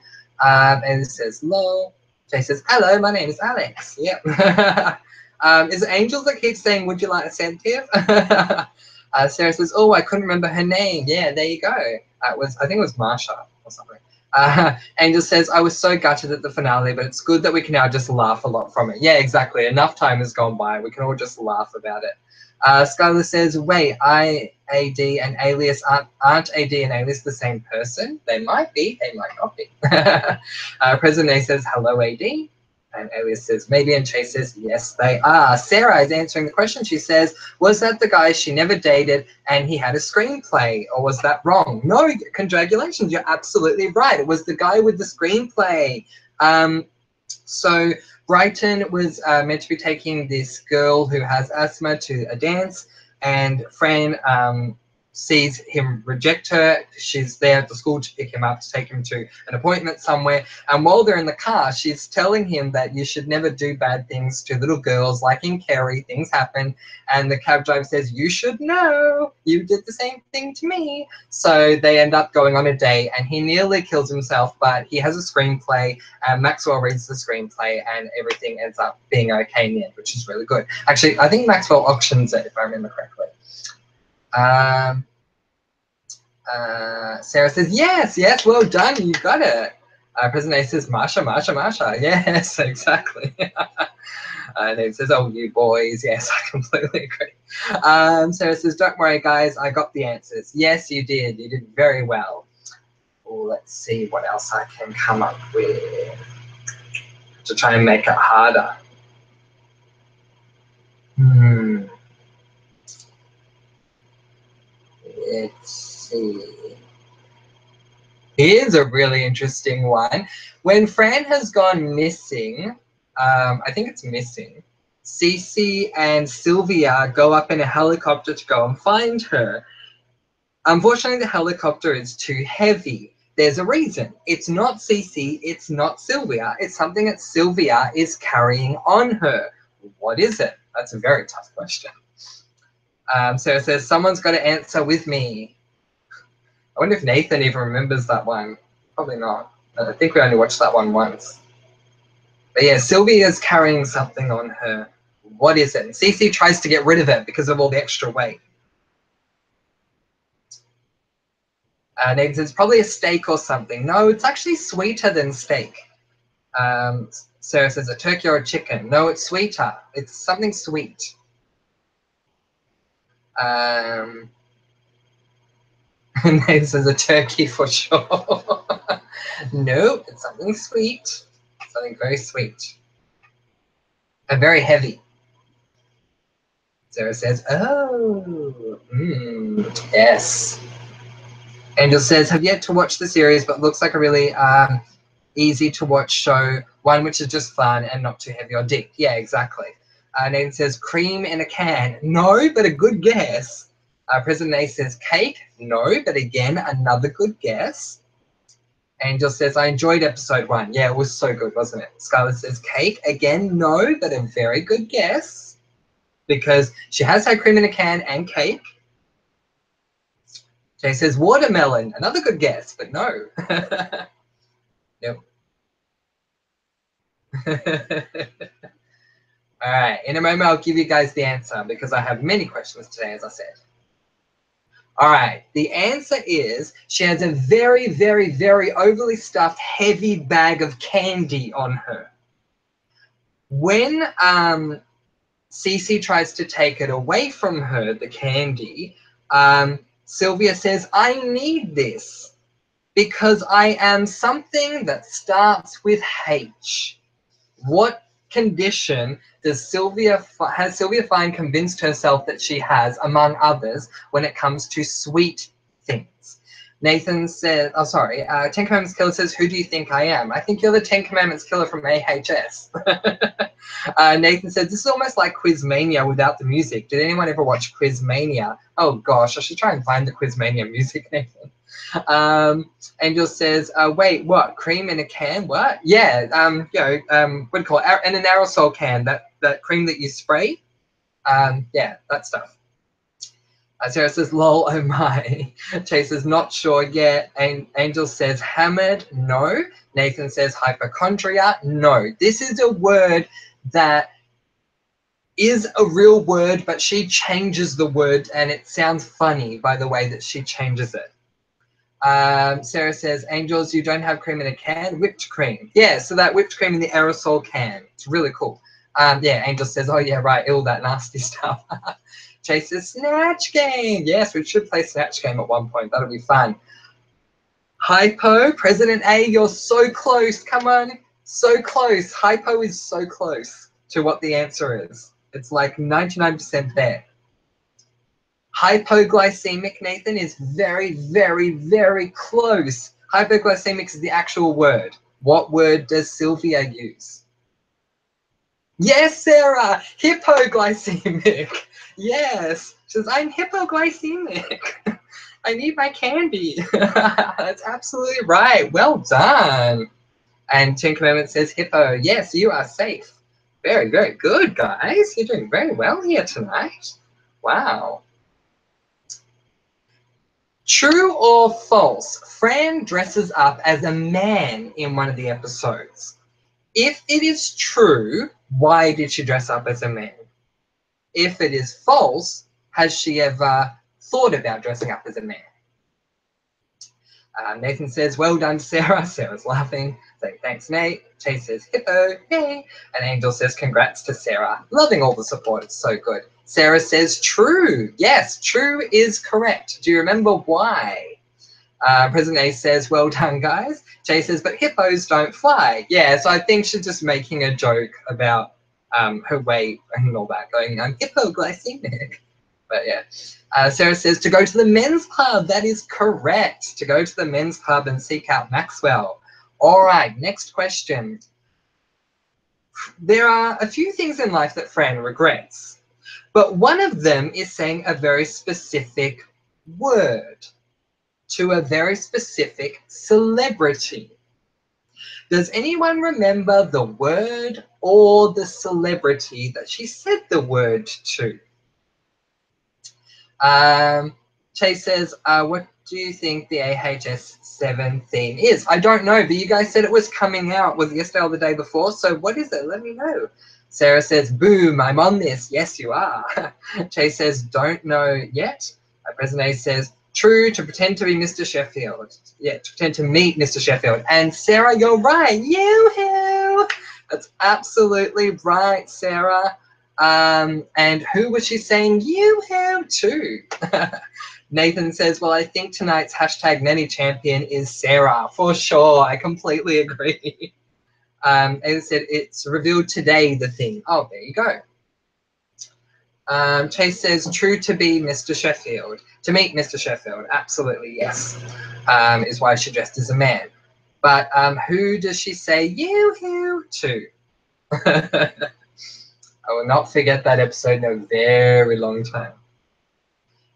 And it says lol. Chase says hello. My name is Alex. Yep. Is it Angel that keeps saying would you like a sedative? Sarah says oh, I couldn't remember her name. Yeah, there you go. I think it was Marsha or something. Angel says, I was so gutted at the finale, but it's good that we can now just laugh a lot from it. Yeah, exactly. Enough time has gone by. We can all just laugh about it. Skyler says, wait, AD and Alias aren't AD and Alias the same person? They might be. They might not be. President A says, hello, AD. And Alias says, maybe, and Chase says, yes, they are. Sarah is answering the question. She says, was that the guy she never dated and he had a screenplay, or was that wrong? No, congratulations, you're absolutely right. It was the guy with the screenplay. So Brighton was meant to be taking this girl who has asthma to a dance, and Fran sees him reject her. She's there at the school to pick him up, to take him to an appointment somewhere. And while they're in the car, she's telling him that you should never do bad things to little girls. Like in Kerry, things happen. And the cab driver says, you should know. You did the same thing to me. So they end up going on a date, and he nearly kills himself, but he has a screenplay, and Maxwell reads the screenplay, and everything ends up being okay in the end, which is really good. Actually, I think Maxwell auctions it, if I remember correctly. Sarah says, yes, well done, you got it. President A says, Marsha, yes, exactly. And it says, oh, you boys, yes, I completely agree. Sarah says, don't worry, guys, I got the answers. Yes, you did very well. Well, let's see what else I can come up with to try and make it harder. Let's see. Here's a really interesting one. When Fran has gone missing, I think it's missing, Cece and Sylvia go up in a helicopter to go and find her. Unfortunately, the helicopter is too heavy. There's a reason. It's not Cece, it's not Sylvia. It's something that Sylvia is carrying on her. What is it? That's a very tough question. So it says, someone's got to answer with me. I wonder if Nathan even remembers that one. Probably not. I think we only watched that one once. But yeah, Sylvia's carrying something on her. What is it? And Cece tries to get rid of it because of all the extra weight. Nathan says, probably a steak or something. No, it's actually sweeter than steak. Sarah says, a turkey or a chicken. No, it's sweeter. It's something sweet. Nathan says, a turkey for sure. No, it's something sweet. Something very sweet. And very heavy. Sarah says, oh, yes. Angel says, have yet to watch the series, but looks like a really easy to watch show, one which is just fun and not too heavy or deep. Yeah, exactly. Nathan says, cream in a can. No, but a good guess. President A says, cake. No, but again, another good guess. Angel says, I enjoyed episode 1. Yeah, it was so good, wasn't it? Skyler says, cake. Again, no, but a very good guess. Because she has had cream in a can and cake. Jay says, watermelon. Another good guess, but no. Nope. All right, in a moment, I'll give you guys the answer because I have many questions today, as I said. All right, the answer is she has a very, very, very overly stuffed, heavy bag of candy on her. When Cece tries to take it away from her, the candy, Sylvia says, I need this because I am something that starts with H. What condition has Sylvia Fine convinced herself that she has, among others, when it comes to sweet things? Nathan says, oh, sorry, Ten Commandments Killer says, who do you think I am? I think you're the Ten Commandments Killer from AHS. Nathan says, this is almost like Quizmania without the music. Did anyone ever watch Quizmania? Oh, gosh, I should try and find the Quizmania music, Nathan. Angel says, wait, what? Cream in a can? What? Yeah, what do you call it? In an aerosol can, that cream that you spray. Yeah, that stuff. Sarah says, lol, oh my. Chase says, not sure yet. Angel says, hammered, no. Nathan says, hypochondriac, no. This is a word that is a real word, but she changes the word, and it sounds funny by the way that she changes it. Sarah says, Angels, you don't have cream in a can? Whipped cream. Yeah, so that whipped cream in the aerosol can. It's really cool. Yeah, Angel says, oh yeah, right, all that nasty stuff. Chase says, Snatch Game. Yes, we should play Snatch Game at one point. That'll be fun. Hypo, President A, you're so close. Come on, so close. Hypo is so close to what the answer is. It's like 99% there. Hypoglycemic, Nathan, is very, very, very close. Hypoglycemic is the actual word. What word does Sylvia use? Yes, Sarah, hypoglycemic. Yes, she says, I'm hypoglycemic. I need my candy. That's absolutely right. Well done. And Ten Commandments says hippo. Yes, you are safe. Very, very good, guys. You're doing very well here tonight. Wow. True or false? Fran dresses up as a man in one of the episodes. If it is true, why did she dress up as a man? If it is false, has she ever thought about dressing up as a man? Nathan says, well done, Sarah. Sarah's laughing, saying, thanks, Nate. Chase says, hippo, yay. And Angel says, congrats to Sarah. Loving all the support. It's so good. Sarah says, true. Yes, true is correct. Do you remember why? President A says, well done, guys. Chase says, but hippos don't fly. Yeah, so I think she's just making a joke about her weight and all that, going, I'm hypoglycemic. But yeah. Sarah says, to go to the men's club. That is correct. To go to the men's club and seek out Maxwell. All right, next question. There are a few things in life that Fran regrets, but one of them is saying a very specific word to a very specific celebrity. Does anyone remember the word or the celebrity that she said the word to? Chase says, what do you think the AHS 7 theme is? I don't know, but you guys said it was coming out. Was it yesterday or the day before? So what is it? Let me know. Sarah says, boom, I'm on this. Yes, you are. Chase says, don't know yet. President says, true, to pretend to be Mr. ShEffIEld. Yeah, to pretend to meet Mr. ShEffIEld. And Sarah, you're right. Yoo-hoo! That's absolutely right, Sarah. And who was she saying yoo-hoo to? Nathan says, well, I think tonight's hashtag Nanny champion is Sarah. For sure. I completely agree. As I said, it's revealed today, the thing. Oh, there you go. Chase says, true to be Mr. ShEffIEld. To meet Mr. ShEffIEld, absolutely, yes, is why she dressed as a man. But who does she say yoo-hoo to? I will not forget that episode in a very long time.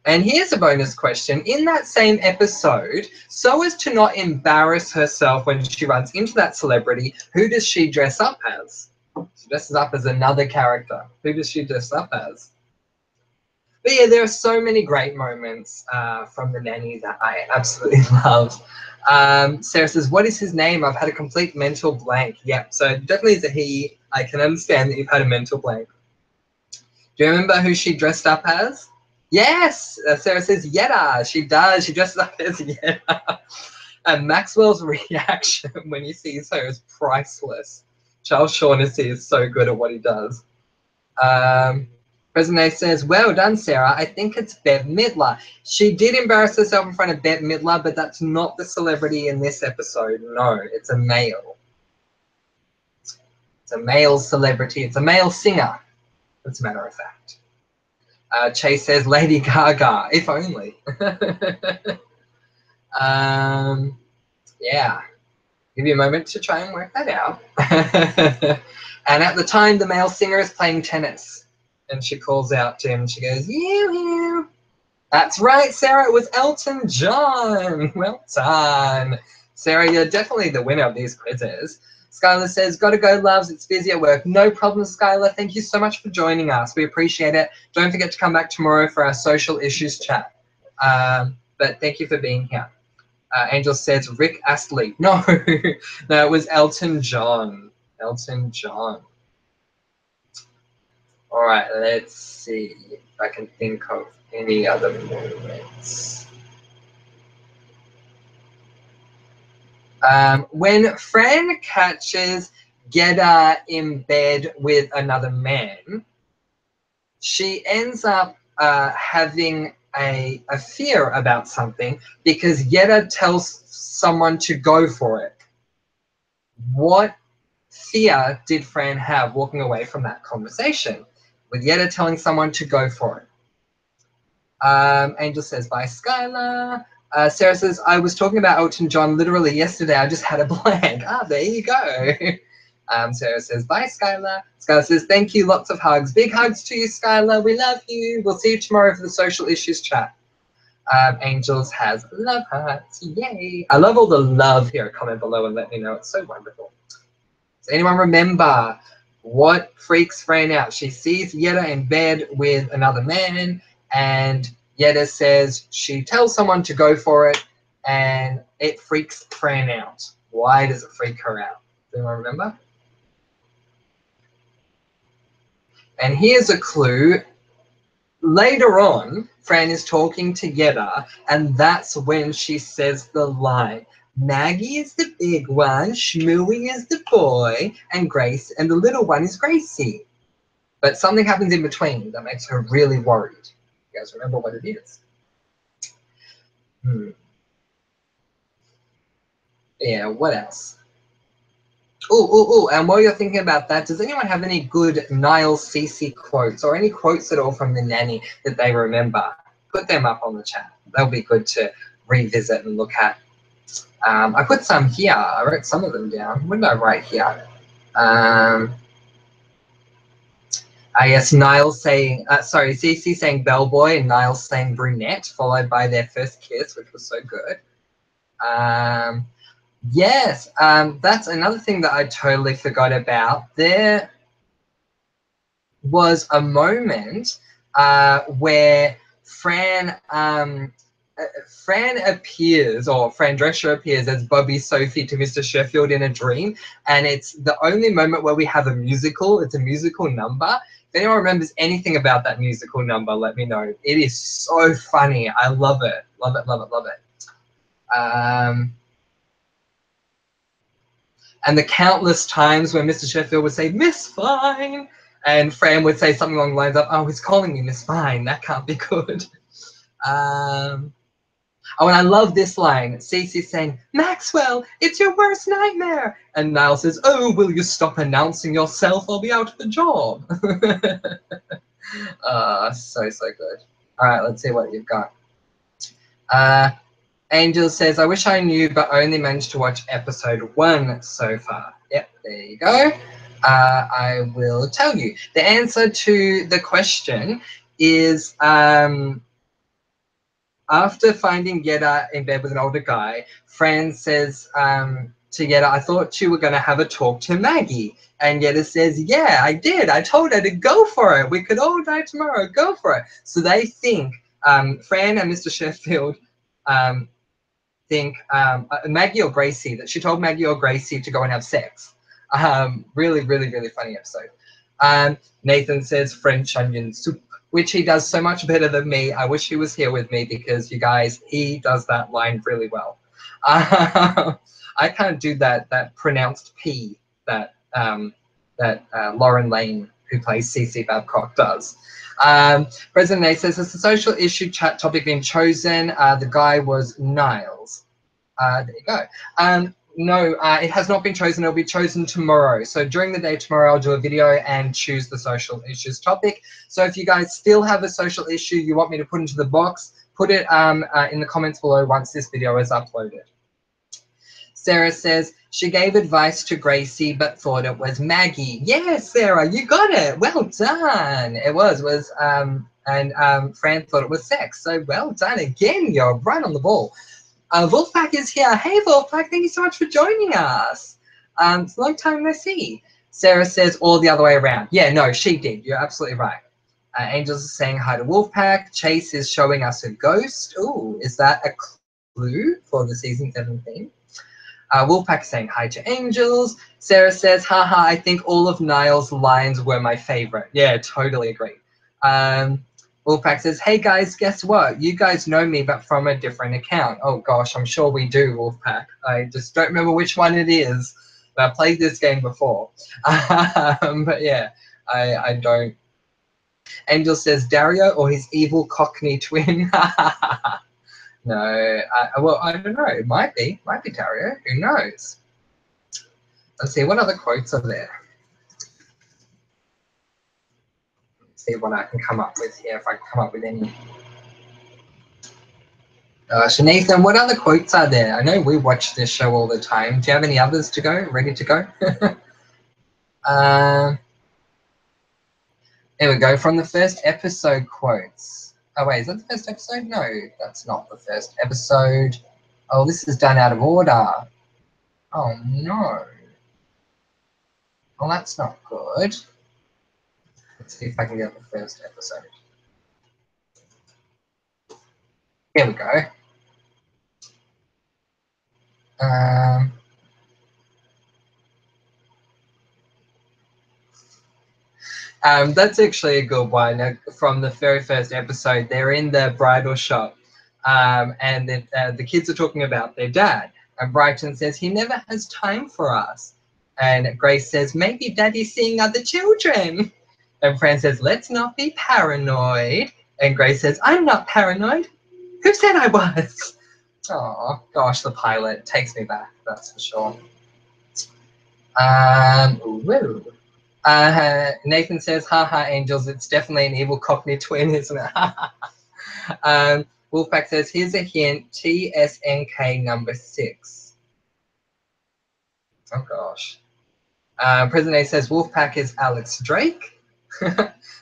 And here's a bonus question. In that same episode, so as to not embarrass herself when she runs into that celebrity, who does she dress up as? She dresses up as another character. Who does she dress up as? But yeah, there are so many great moments from the Nanny that I absolutely love. Sarah says, what is his name? I've had a complete mental blank. Yeah, so definitely is a he. I can understand that you've had a mental blank. Do you remember who she dressed up as? Yes, Sarah says Yettaaaaa. She does. She dresses up as Yettaaaaa. And Maxwell's reaction when he sees her is priceless. Charles Shaughnessy is so good at what he does. President says, well done, Sarah. I think it's Bette Midler. She did embarrass herself in front of Bette Midler, but that's not the celebrity in this episode. No, it's a male. It's a male celebrity. It's a male singer, as a matter of fact. Chase says Lady Gaga, if only. Yeah, give you a moment to try and work that out. And at the time, the male singer is playing tennis, and she calls out to him, and she goes, yoo-hoo. That's right, Sarah, it was Elton John. Well done. Sarah, you're definitely the winner of these quizzes. Skyler says, gotta go, loves. It's busy at work. No problem, Skyler. Thank you so much for joining us. We appreciate it. Don't forget to come back tomorrow for our social issues chat. But thank you for being here. Angel says, Rick Astley. No, no, it was Elton John. Elton John. All right, let's see if I can think of any other moments. When Fran catches Gedda in bed with another man, she ends up having a fear about something because Gedda tells someone to go for it. What fear did Fran have walking away from that conversation with Gedda telling someone to go for it? Angel says, bye, Skyler. Sarah says, I was talking about Elton John literally yesterday. I just had a blank. Ah, there you go. Sarah says, bye, Skyler. Skyler says, thank you. Lots of hugs. Big hugs to you, Skyler. We love you. We'll see you tomorrow for the social issues chat. Angels has love hearts. Yay. I love all the love here. Comment below and let me know. It's so wonderful. Does anyone remember what freaks Fran out? She sees Yetta in bed with another man, and Yetta says she tells someone to go for it, and it freaks Fran out. Why does it freak her out? Do anyone remember? And here's a clue. Later on, Fran is talking to Yetta, and that's when she says the line, Maggie is the big one, Shmooey is the boy, and Grace, and the little one is Gracie. But something happens in between that makes her really worried. You guys remember what it is? Yeah, what else? Oh, and while you're thinking about that, does anyone have any good Niles Cece quotes or any quotes at all from the Nanny that they remember? Put them up on the chat. That'll be good to revisit and look at. I put some here. I wrote some of them down. What did I write here? Yes, Niles saying, Cece saying bellboy and Niles saying brunette, followed by their first kiss, which was so good. Yes, that's another thing that I totally forgot about. There was a moment where Fran Fran appears, or Fran Drescher appears as Bobby Sophie to Mr. ShEffIEld in a dream, and it's the only moment where we have a musical. It's a musical number. If anyone remembers anything about that musical number, let me know. It is so funny. I love it. Love it, love it, love it. And the countless times when Mr. ShEffIEld would say, Miss Fine, and Fran would say something along the lines of, oh, he's calling me Miss Fine. That can't be good. Oh, and I love this line. Cece saying, Maxwell, it's your worst nightmare. And Niles says, oh, will you stop announcing yourself? I'll be out of the job. So good. All right, let's see what you've got. Angel says, I wish I knew, but only managed to watch episode 1 so far. Yep, there you go. I will tell you. The answer to the question is... after finding Yetta in bed with an older guy, Fran says to Yetta, I thought you were going to have a talk to Maggie. And Yetta says, yeah, I did. I told her to go for it. We could all die tomorrow. Go for it. So they think, Fran and Mr. ShEffIEld think Maggie or Gracie, that she told Maggie or Gracie to go and have sex. Really, really, really funny episode. Nathan says French onion soup, which he does so much better than me. I wish he was here with me because, you guys, he does that line really well. I can't do that pronounced P that Lauren Lane, who plays Cece Babcock, does. President A says, has the social issue chat topic been chosen? The guy was Niles. There you go. No, it has not been chosen. It'll be chosen tomorrow. So during the day tomorrow, I'll do a video and choose the social issues topic. So if you guys still have a social issue you want me to put into the box, put it in the comments below once this video is uploaded. Sarah says, she gave advice to Gracie but thought it was Maggie. Yes, Sarah, you got it. Well done. It was Fran thought it was sex. So well done again. You're right on the ball. Wolfpack is here. Hey, Wolfpack, thank you so much for joining us. It's a long time no see. Sarah says all the other way around. Yeah, no, she did. You're absolutely right. Angels is saying hi to Wolfpack. Chase is showing us a ghost. Ooh, is that a clue for the season 7 theme? Wolfpack is saying hi to Angels. Sarah says, haha, I think all of Niles' lines were my favorite. Yeah, totally agree. Wolfpack says, hey guys, guess what? You guys know me, but from a different account. Oh gosh, I'm sure we do, Wolfpack. I just don't remember which one it is. But I played this game before. But yeah, I don't. Angel says, Dario or his evil Cockney twin. No, well, I don't know. It might be Dario. Who knows? Let's see, what other quotes are there? See what I can come up with here, if I can come up with any. So Nathan, what other quotes are there? I know we watch this show all the time. Do you have any others to go, ready to go? There we go, from the first episode quotes. Oh wait, is that the first episode? No, that's not the first episode. Oh, this is done out of order. Oh no. Well, that's not good. Let's see if I can get the first episode. Here we go. That's actually a good one. From the very first episode, they're in the bridal shop, and the kids are talking about their dad. And Brighton says, he never has time for us. And Grace says, maybe Daddy's seeing other children. And Fran says, let's not be paranoid. And Grace says, I'm not paranoid. Who said I was? Oh, gosh, the pilot takes me back, that's for sure. Woo. Nathan says, haha, Angels, it's definitely an evil Cockney twin, isn't it? Wolfpack says, here's a hint, TSNK number 6. Oh, gosh. President A says, Wolfpack is Alex Drake.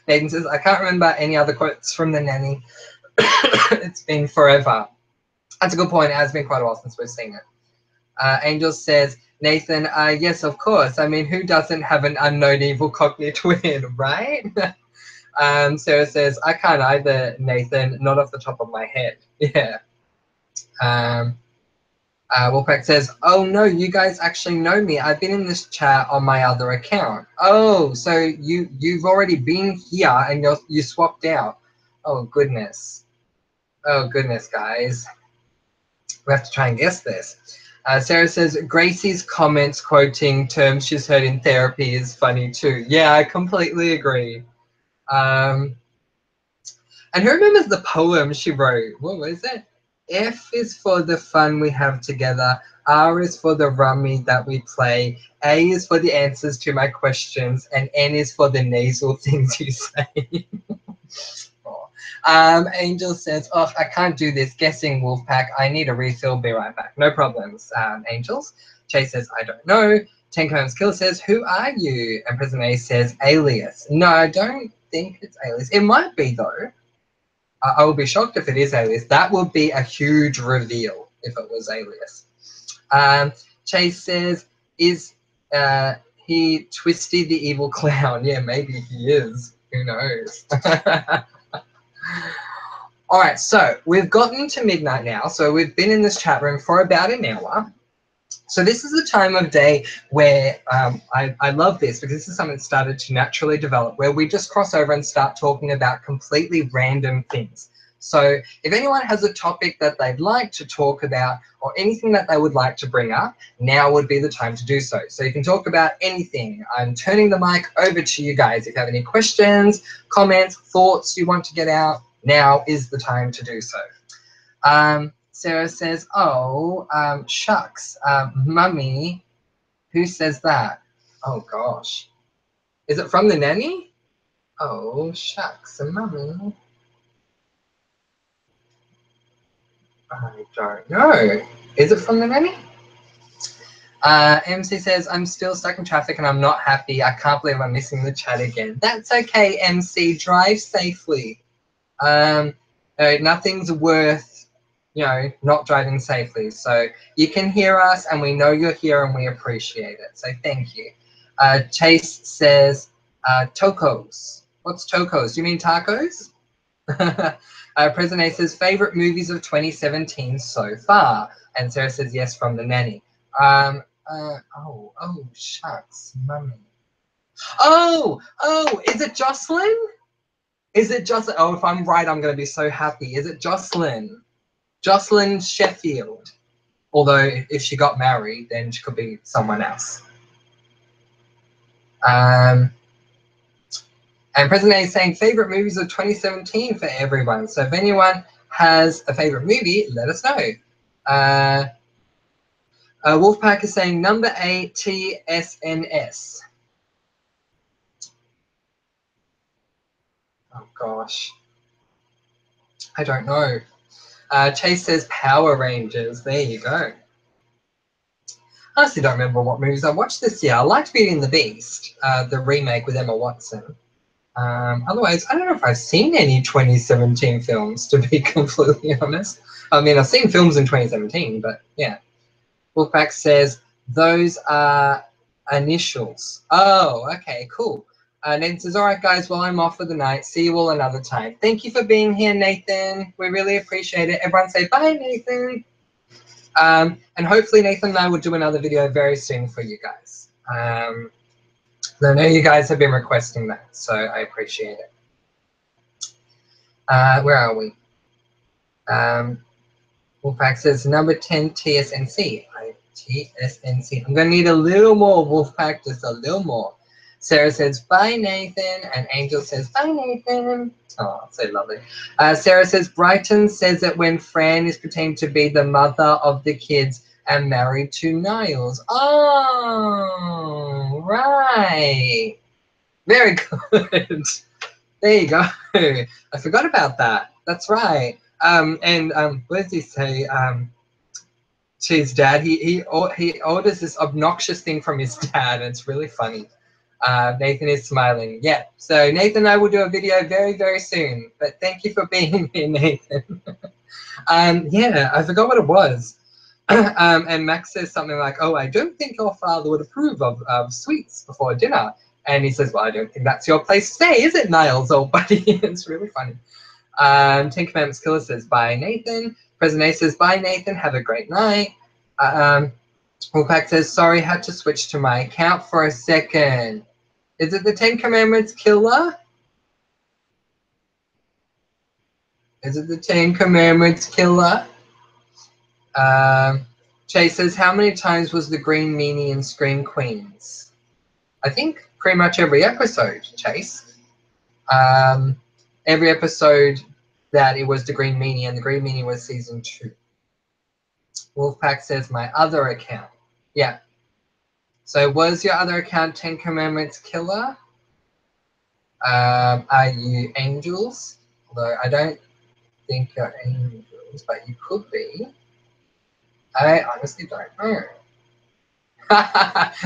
Nathan says, I can't remember any other quotes from the Nanny. It's been forever. That's a good point. It has been quite a while since we've seen it. Angel says, Nathan, yes, of course. I mean, who doesn't have an unknown evil Cockney twin, right? Sarah says, I can't either, Nathan, not off the top of my head. Yeah. Wolfpack says, oh no, you guys actually know me. I've been in this chat on my other account. Oh, so you've already been here and you swapped out. Oh goodness. Oh goodness, guys. We have to try and guess this. Sarah says, Gracie's comments quoting terms she's heard in therapy is funny too. Yeah, I completely agree. And who remembers the poem she wrote? What was it? F is for the fun we have together. R is for the rummy that we play. A is for the answers to my questions. And N is for the nasal things you say. Angel says, oh, I can't do this. Guessing, Wolfpack. I need a refill. Be right back. No problems, Angels. Chase says, I don't know. Tenko's Kill says, who are you? And President A says, alias. No, I don't think it's alias. It might be, though. I will be shocked if it is alias. That would be a huge reveal if it was alias. Chase says, is he Twisty the evil clown? Yeah, maybe he is. Who knows? All right, so we've gotten to midnight now. So we've been in this chat room for about an hour. So this is the time of day where I love this because this is something that started to naturally develop where we just cross over and start talking about completely random things. So if anyone has a topic that they'd like to talk about or anything that they would like to bring up, now would be the time to do so. So you can talk about anything. I'm turning the mic over to you guys. If you have any questions, comments, thoughts you want to get out, now is the time to do so. Sarah says, oh, shucks, mummy, who says that? Oh, gosh. Is it from the Nanny? Oh, shucks, mummy. I don't know. Is it from the Nanny? MC says, I'm still stuck in traffic and I'm not happy. I can't believe I'm missing the chat again. That's okay, MC. Drive safely. Nothing's worth, you know, not driving safely. So you can hear us and we know you're here and we appreciate it. So thank you. Chase says, tacos. What's tacos? Do you mean tacos? President A says, favorite movies of 2017 so far. And Sarah says, yes, from the Nanny. Oh, shucks, mummy. Oh, is it Jocelyn? Is it Jocelyn? Oh, if I'm right, I'm going to be so happy. Is it Jocelyn? Jocelyn ShEffIEld. Although, if she got married, then she could be someone else. And President A is saying favorite movies of 2017 for everyone. So if anyone has a favorite movie, let us know. Wolfpack is saying number ATSNS. Oh gosh. I don't know. Chase says Power Rangers. There you go. I honestly don't remember what movies I watched this year. I liked Beauty and the Beast, the remake with Emma Watson. Otherwise, I don't know if I've seen any 2017 films, to be completely honest. I mean, I've seen films in 2017, but yeah. Wolfpack says, those are initials. Oh, okay, cool. Nathan says, all right, guys, well, I'm off for the night. See you all another time. Thank you for being here, Nathan. We really appreciate it. Everyone say bye, Nathan. And hopefully Nathan and I will do another video very soon for you guys. I know you guys have been requesting that, so I appreciate it. Where are we? Wolfpack says number 10 TSNC. TSNC. I'm going to need a little more, Wolfpack, just a little more. Sarah says, bye, Nathan. And Angel says, bye, Nathan. Oh, so lovely. Sarah says, Brighton says that when Fran is pretending to be the mother of the kids and married to Niles. Oh, right. Very good. There you go. I forgot about that. That's right. What does he say? To his dad, he orders this obnoxious thing from his dad, and it's really funny. Nathan is smiling. Yeah. So Nathan and I will do a video very, very soon. But thank you for being here, Nathan. Yeah, I forgot what it was. And Max says something like, oh, I don't think your father would approve of sweets before dinner. And he says, well, I don't think that's your place to say, is it, Niles, old buddy? It's really funny. Ten Commandments Killer says, bye, Nathan. President A says, bye, Nathan. Have a great night. Wolfpack says, sorry, had to switch to my account for a second. Is it the Ten Commandments Killer? Is it the Ten Commandments Killer? Chase says, how many times was the Green Meanie in Scream Queens? I think pretty much every episode, Chase. Every episode that it was the Green Meanie, and the Green Meanie was season 2. Wolfpack says, my other account. Yeah. So was your other account Ten Commandments Killer? Are you angels? Although I don't think you're angels, but you could be. I honestly don't know.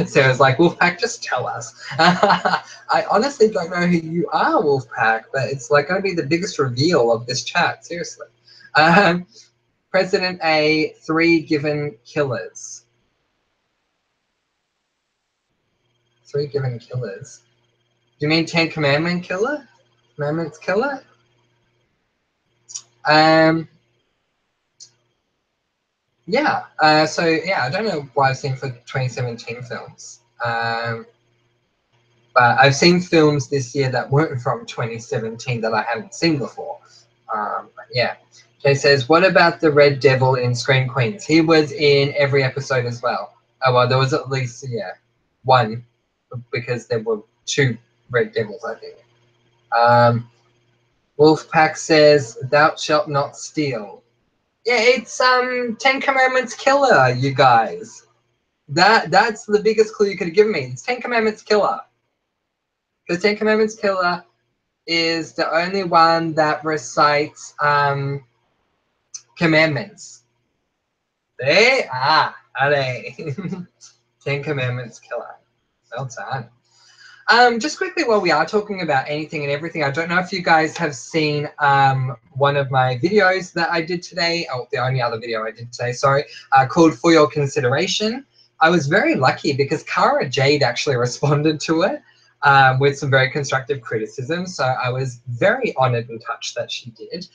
Sarah's like, Wolfpack, just tell us. I honestly don't know who you are, Wolfpack, but it's like going to be the biggest reveal of this chat, seriously. President A, 3 given killers. 3 given killers. Do you mean Ten Commandment Killer? Commandments Killer? Yeah. So yeah, I don't know what I've seen for 2017 films. But I've seen films this year that weren't from 2017 that I hadn't seen before. But yeah. Jay says, what about the Red Devil in Scream Queens? He was in every episode as well. Oh, well, there was at least, yeah, 1, because there were 2 Red Devils, I think. Wolfpack says, thou shalt not steal. Yeah, it's Ten Commandments Killer, you guys. That's the biggest clue you could have given me. It's Ten Commandments Killer. Because Ten Commandments Killer is the only one that recites commandments. They are they? Ten Commandments Killer. Well done. Just quickly, while we are talking about anything and everything, I don't know if you guys have seen one of my videos that I did today, oh, the only other video I did today, sorry, called For Your Consideration. I was very lucky because Cara Jade actually responded to it with some very constructive criticism, so I was very honored and touched that she did.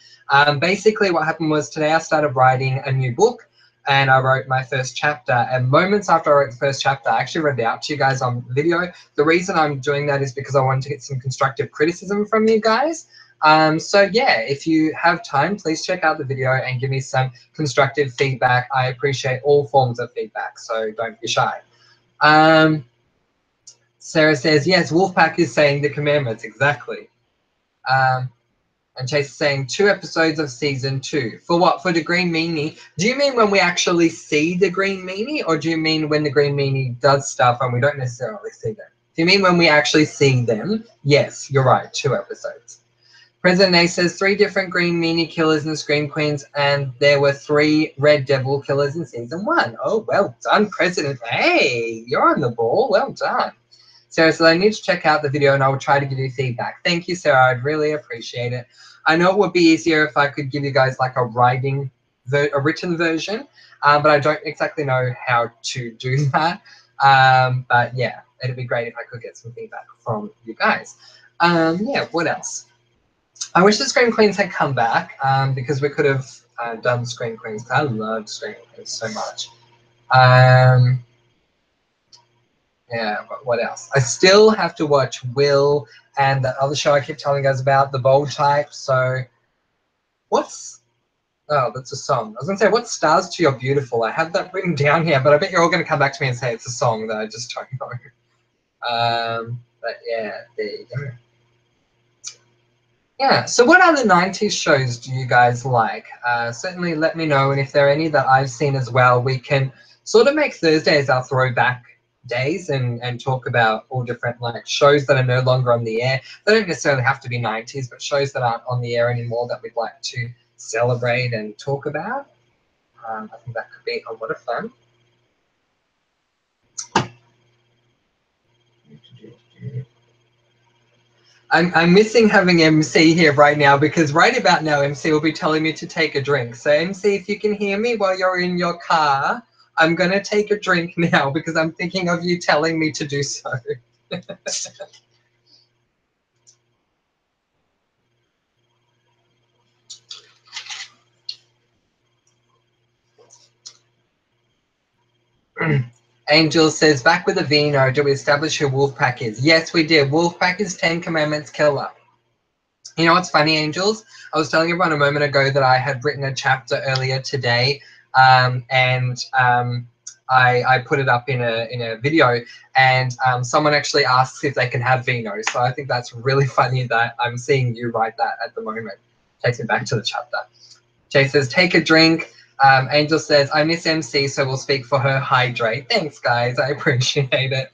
Basically, what happened was today I started writing a new book, and I wrote my first chapter, and moments after I wrote the first chapter, I actually read it out to you guys on video. The reason I'm doing that is because I wanted to get some constructive criticism from you guys. So yeah, if you have time, please check out the video and give me some constructive feedback. I appreciate all forms of feedback, so don't be shy. Sarah says, yes, Wolfpack is saying the commandments, exactly. And Chase is saying 2 episodes of season 2. For what? For the Green Meanie? Do you mean when we actually see the Green Meanie, or do you mean when the Green Meanie does stuff and we don't necessarily see them? If you mean when we actually see them, yes, you're right, 2 episodes. President A says 3 different Green Meanie killers in Scream Queens, and there were 3 Red Devil killers in season 1. Oh, well done, President A. You're on the ball. Well done. Sarah says, I need to check out the video and I will try to give you feedback. Thank you, Sarah. I'd really appreciate it. I know it would be easier if I could give you guys like a written version, but I don't exactly know how to do that. But yeah, it'd be great if I could get some feedback from you guys. Yeah, what else? I wish the Scream Queens had come back because we could have done Scream Queens. I loved Scream Queens so much. Yeah, but what else? I still have to watch Will and that other show I keep telling you guys about, The Bold Type. So what's... Oh, that's a song. I was going to say, what's Stars to Your Beautiful? I have that written down here, but I bet you're all going to come back to me and say it's a song that I just don't know. But yeah, there you go. Yeah, so what other 90s shows do you guys like? Certainly let me know, and if there are any that I've seen as well, we can sort of make Thursdays our throwback days and talk about all different like shows that are no longer on the air. They don't necessarily have to be 90s, but shows that aren't on the air anymore that we'd like to celebrate and talk about. I think that could be a lot of fun. I'm missing having MC here right now because right about now MC will be telling me to take a drink. So MC, if you can hear me while you're in your car, I'm going to take a drink now because I'm thinking of you telling me to do so. Angel says, back with a vino, do we establish who Wolfpack is? Yes, we did. Wolfpack is 10 Commandments killer. You know what's funny, Angels? I was telling everyone a moment ago that I had written a chapter earlier today, and I put it up in a video, and someone actually asks if they can have vino. So I think that's really funny that I'm seeing you write that at the moment. Takes me back to the chapter. Jay says, take a drink. Angel says, I miss MC, so we'll speak for her. Hydrate. Thanks, guys. I appreciate it.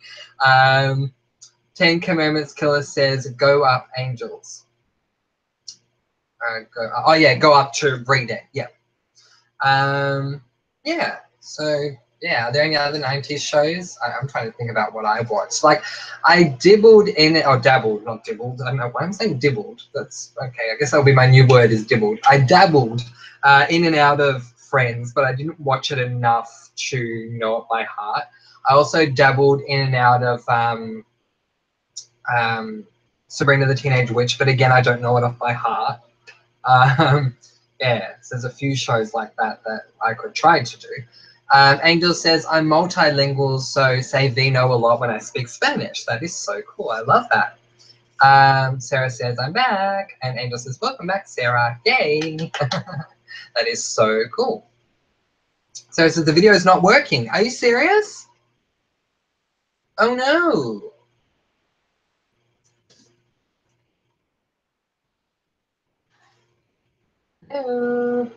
10 Commandments Killer says, go up, Angels. Oh, yeah, go up to read it. Yeah. Yeah. So, yeah, are there any other 90s shows? I'm trying to think about what I watched. Like, I dibbled in it, or dabbled, not dibbled. I don't know why I'm saying dibbled. That's okay. I guess that'll be my new word is dibbled. I dabbled in and out of Friends, but I didn't watch it enough to know it by heart. I also dabbled in and out of Sabrina the Teenage Witch, but again, I don't know it off by heart. Yeah, so there's a few shows like that that I could try to do. Angel says, I'm multilingual, so say vino a lot when I speak Spanish. That is so cool. I love that. Sarah says, I'm back. And Angel says, welcome back, Sarah. Yay. That is so cool. Sarah says, the video is not working. Are you serious? Oh, no. Hello.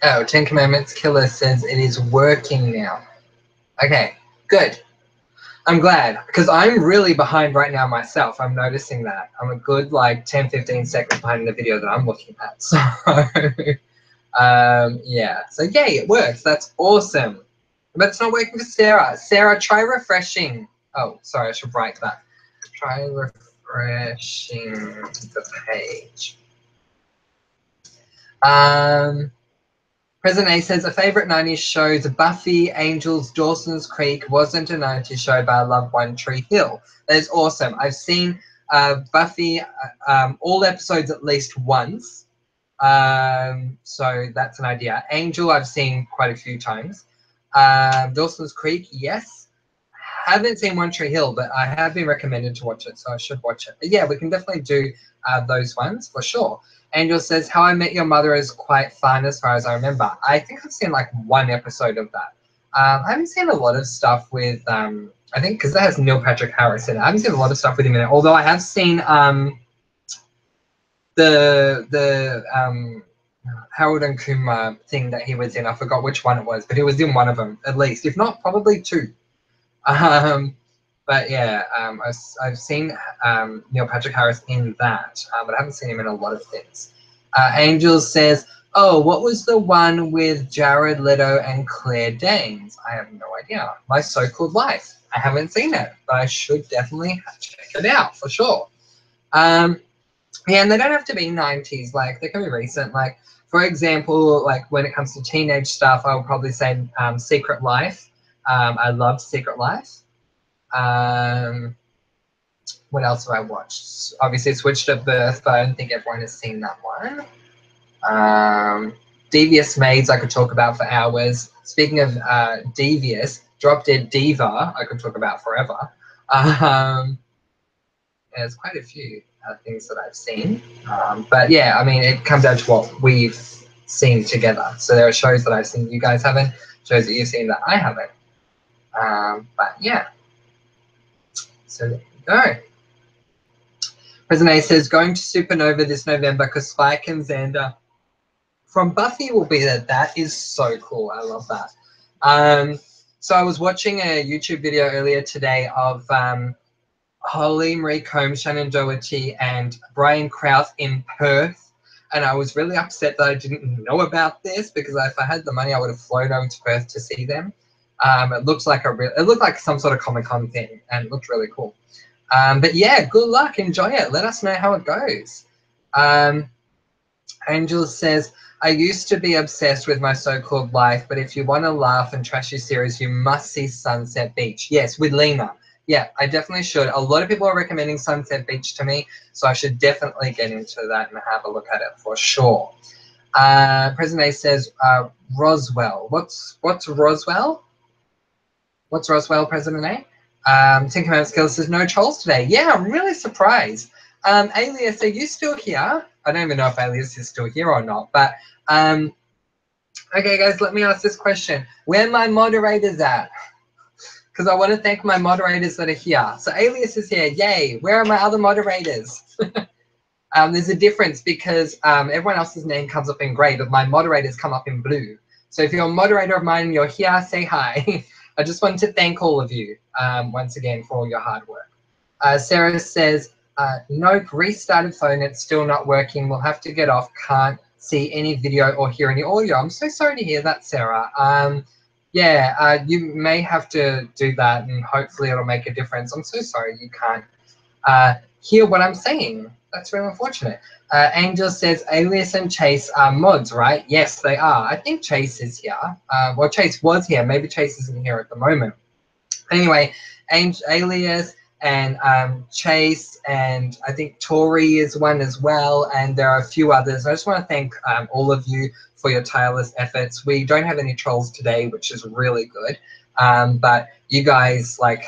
Oh, 10 Commandments Killer says it is working now. Okay, good. I'm glad, because I'm really behind right now myself. I'm noticing that. I'm a good, like, 10, 15 seconds behind the video that I'm looking at. So, yeah. So, yay, it works. That's awesome. But it's not working for Sarah. Sarah, try refreshing. Oh, sorry, I should write that. Try refreshing the page. President A says, a favorite 90s show, Buffy, Angels, Dawson's Creek wasn't a 90s show, but I love One Tree Hill. That is awesome. I've seen Buffy, all episodes at least once. So that's an idea. Angel, I've seen quite a few times. Dawson's Creek, yes. Haven't seen One Tree Hill, but I have been recommended to watch it, so I should watch it. But yeah, we can definitely do those ones for sure. Angel says, How I Met Your Mother is quite fun as far as I remember. I think I've seen like one episode of that. I haven't seen a lot of stuff with, I think because that has Neil Patrick Harris in it. I haven't seen a lot of stuff with him in it, although I have seen the Harold and Kumar thing that he was in. I forgot which one it was, but he was in one of them at least, if not probably two. But yeah, I've seen Neil Patrick Harris in that, but I haven't seen him in a lot of things. Angel says, oh, what was the one with Jared Leto and Claire Danes? I have no idea. My So-Called Life. I haven't seen it, but I should definitely check it out for sure. Yeah, and they don't have to be 90s. Like, they can be recent. Like, for example, like when it comes to teenage stuff, I would probably say Secret Life. I loved Secret Life. What else have I watched? Obviously Switched at Birth, but I don't think everyone has seen that one. Devious Maids I could talk about for hours. Speaking of Devious, Drop Dead Diva I could talk about forever. There's quite a few things that I've seen. But yeah, I mean, it comes down to what we've seen together. So there are shows that I've seen you guys haven't, shows that you've seen that I haven't. But yeah. So there you go. President A says, going to Supernova this November because Spike and Xander from Buffy will be there. That is so cool. I love that. So I was watching a YouTube video earlier today of Holly Marie Combs, Shannon Doherty, and Brian Krause in Perth. And I was really upset that I didn't know about this because if I had the money, I would have flown over to Perth to see them. It looked like some sort of Comic-Con thing, and it looked really cool. But yeah, good luck. Enjoy it. Let us know how it goes. Angel says, I used to be obsessed with my so-called life, but if you want to laugh and trashy series, you must see Sunset Beach. Yes, with Lena. Yeah, I definitely should. A lot of people are recommending Sunset Beach to me, so I should definitely get into that and have a look at it for sure. President A says Roswell. What's Roswell? What's Roswell, President A? Tinker Man Skills says no trolls today. Yeah, I'm really surprised. Alias, are you still here? I don't even know if Alias is still here or not, but okay, guys, let me ask this question. Where are my moderators at? Because I want to thank my moderators that are here. So Alias is here, yay. Where are my other moderators? There's a difference because everyone else's name comes up in grey, but my moderators come up in blue. So if you're a moderator of mine and you're here, say hi. I just want to thank all of you once again for all your hard work. Sarah says, nope, restarted phone, it's still not working. We'll have to get off. Can't see any video or hear any audio. I'm so sorry to hear that, Sarah. Yeah, you may have to do that and hopefully it'll make a difference. I'm so sorry you can't hear what I'm saying. That's really unfortunate. Angel says Alias and Chase are mods, right? Yes, they are. I think Chase is here. Well, Chase was here. Maybe Chase isn't here at the moment. Anyway, Alias and Chase and I think Tori is one as well, and there are a few others. I just want to thank all of you for your tireless efforts. We don't have any trolls today, which is really good, but you guys, like,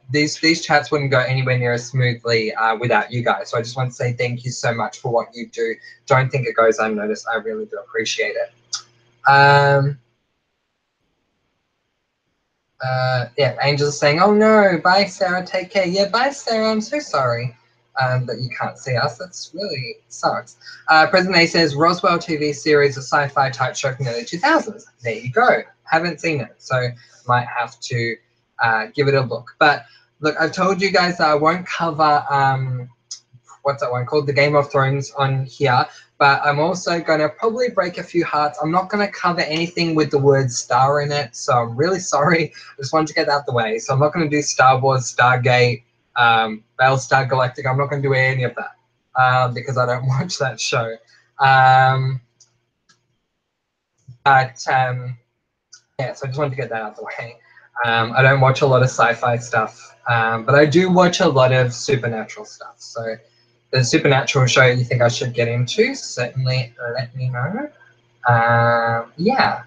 these chats wouldn't go anywhere near as smoothly without you guys. So I just want to say thank you so much for what you do. Don't think it goes unnoticed. I really do appreciate it. Yeah, Angel's saying, oh no, bye Sarah, take care. Yeah, bye Sarah, I'm so sorry that you can't see us. That's really sucks. President A says, Roswell TV series, a sci-fi type show from the early 2000s. There you go. Haven't seen it, so might have to give it a look. But look, I've told you guys that I won't cover, what's that one called? The Game of Thrones on here. But I'm also going to probably break a few hearts. I'm not going to cover anything with the word star in it, so I'm really sorry. I just wanted to get that out of the way. So I'm not going to do Star Wars, Stargate, Battlestar Galactica. I'm not going to do any of that because I don't watch that show. Yeah, so I just wanted to get that out of the way. I don't watch a lot of sci-fi stuff, but I do watch a lot of supernatural stuff. So the supernatural show you think I should get into, certainly let me know. Yeah,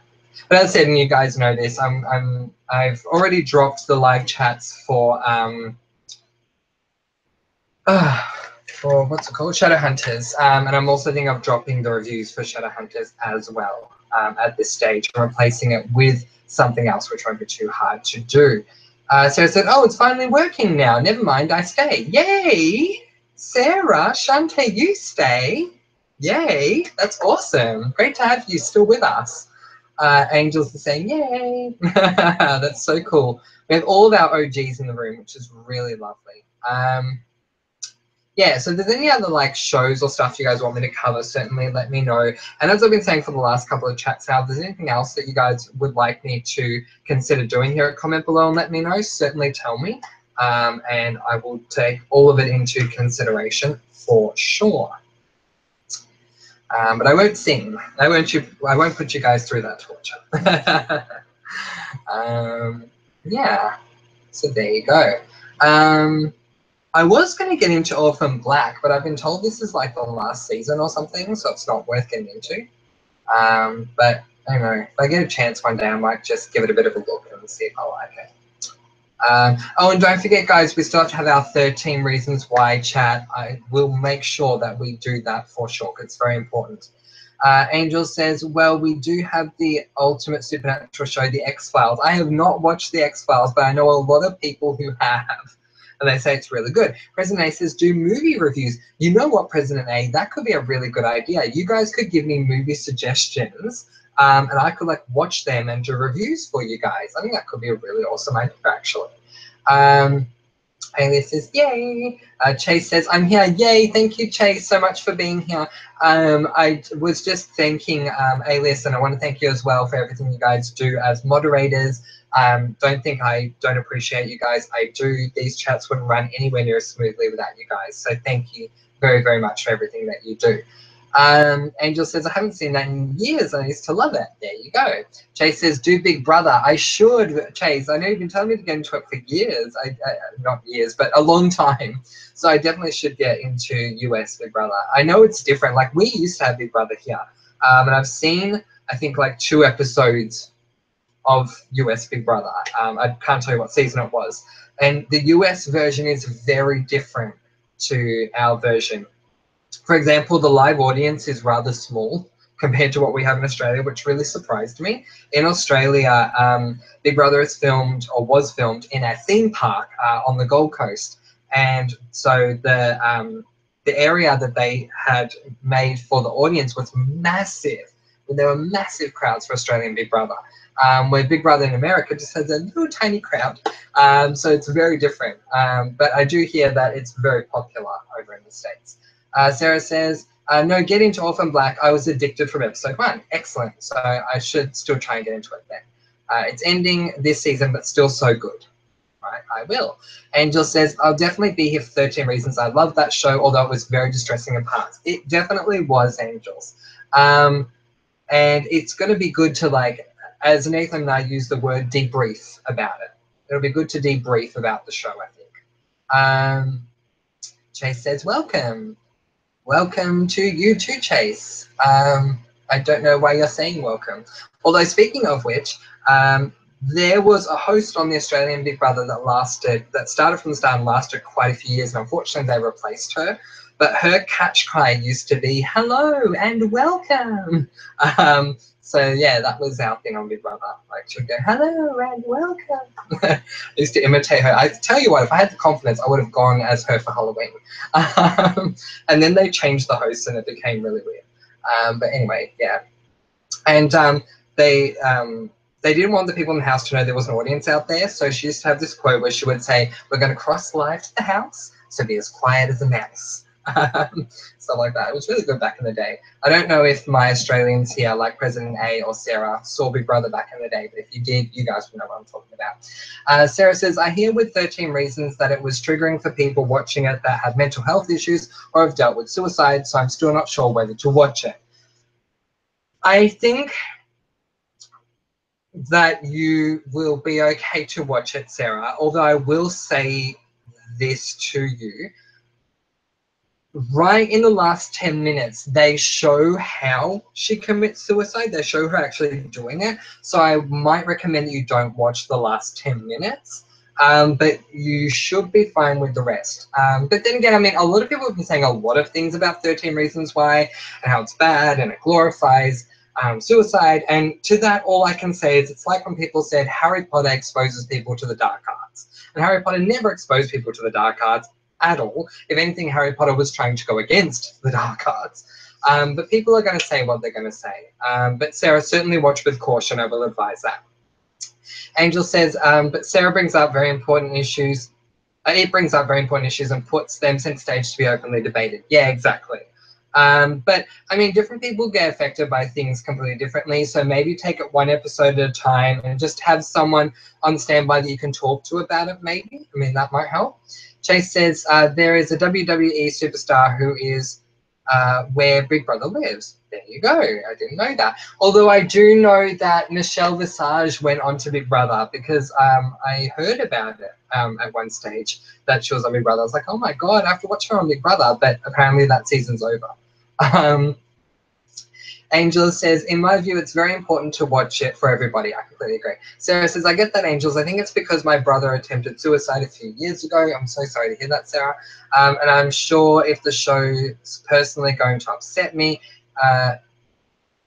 but as I said, and you guys know this, I've already dropped the live chats for what's it called, Shadowhunters, and I'm also thinking of dropping the reviews for Shadowhunters as well at this stage, and replacing it with something else, which won't be too hard to do. So I said, oh, it's finally working now. Never mind, I stay. Yay! Sarah, Shante, you stay. Yay, that's awesome. Great to have you still with us. Angels are saying, yay. That's so cool. We have all of our OGs in the room, which is really lovely. Yeah, so if there's any other like shows or stuff you guys want me to cover, certainly let me know. And as I've been saying for the last couple of chats now, if there's anything else that you guys would like me to consider doing here, comment below and let me know. Certainly tell me. And I will take all of it into consideration for sure. But I won't sing. I won't put you guys through that torture. Yeah. So there you go. I was going to get into Orphan Black, but I've been told this is like the last season or something, so it's not worth getting into. But I don't know. If I get a chance one day, I might just give it a bit of a look and see if I like it. Oh, and don't forget, guys, we still have to have our 13 Reasons Why chat. I will make sure that we do that for sure, because it's very important. Angel says, well, we do have the ultimate supernatural show, The X-Files. I have not watched The X-Files, but I know a lot of people who have. And they say it's really good. President A says, do movie reviews. You know what, President A? That could be a really good idea. You guys could give me movie suggestions, and I could like watch them and do reviews for you guys. I think that could be a really awesome idea, actually. Alias says, yay. Chase says, I'm here. Yay. Thank you, Chase, so much for being here. I was just thanking Alias, and I want to thank you as well for everything you guys do as moderators. Don't think I don't appreciate you guys. I do. These chats wouldn't run anywhere near as smoothly without you guys. So thank you very, very much for everything that you do. Angel says, I haven't seen that in years. I used to love it. There you go. Chase says, do Big Brother. I should, Chase. I know you've been telling me to get into it for years. Not years, but a long time. So I definitely should get into US Big Brother. I know it's different. Like, we used to have Big Brother here. And I've seen, I think, like 2 episodes of US Big Brother. I can't tell you what season it was. And the US version is very different to our version. For example, the live audience is rather small compared to what we have in Australia, which really surprised me. In Australia, Big Brother is filmed, or was filmed, in a theme park on the Gold Coast. And so the area that they had made for the audience was massive. There were massive crowds for Australian Big Brother, where Big Brother in America just has a little tiny crowd. So it's very different. But I do hear that it's very popular over in the States. Sarah says, no, get into Orphan Black. I was addicted from episode 1. Excellent. So I should still try and get into it then. It's ending this season, but still so good. Right, I will. Angel says, I'll definitely be here for 13 Reasons. I love that show, although it was very distressing in parts. It definitely was, Angels. And it's going to be good to, like, as Nathan and I use the word debrief about it. It'll be good to debrief about the show, I think. Chase says, welcome. Welcome to you too, Chase. I don't know why you're saying welcome. Although, speaking of which, there was a host on the Australian Big Brother that started from the start and lasted quite a few years, and unfortunately they replaced her. But her catch cry used to be, hello and welcome. So yeah, that was our thing on Big Brother. Like, she'd go, hello and welcome. I used to imitate her. I tell you what, if I had the confidence, I would have gone as her for Halloween. And then they changed the host and it became really weird. But anyway, yeah. And they didn't want the people in the house to know there was an audience out there. So she used to have this quote where she would say, we're going to cross live to the house, so be as quiet as a mouse. Stuff like that. It was really good back in the day. I don't know if my Australians here, like President A or Sarah, saw Big Brother back in the day, but if you did, you guys will know what I'm talking about. Sarah says, I hear with 13 Reasons that it was triggering for people watching it that have mental health issues or have dealt with suicide, so I'm still not sure whether to watch it. I think that you will be okay to watch it, Sarah, although I will say this to you. Right in the last 10 minutes, they show how she commits suicide. They show her actually doing it. So I might recommend that you don't watch the last 10 minutes. But you should be fine with the rest. But then again, I mean, a lot of people have been saying a lot of things about 13 Reasons Why and how it's bad and it glorifies suicide. And to that, all I can say is it's like when people said Harry Potter exposes people to the dark arts. And Harry Potter never exposed people to the dark arts at all. If anything, Harry Potter was trying to go against the dark arts. But people are going to say what they're going to say. But Sarah, certainly watch with caution. I will advise that. Angel says, but Sarah brings up very important issues. It brings up very important issues and puts them center stage to be openly debated. Yeah, exactly. But I mean, different people get affected by things completely differently. So maybe take it one episode at a time and just have someone on standby that you can talk to about it, maybe. I mean, that might help. Chase says, there is a WWE superstar who is where Big Brother lives. There you go. I didn't know that. Although I do know that Michelle Visage went on to Big Brother because I heard about it at one stage that she was on Big Brother. I was like, oh my God, I have to watch her on Big Brother. But apparently that season's over. Angel says, in my view, it's very important to watch it for everybody. I completely agree. Sarah says, I get that, Angels. I think it's because my brother attempted suicide a few years ago. I'm so sorry to hear that, Sarah. And I'm sure if the show's personally going to upset me,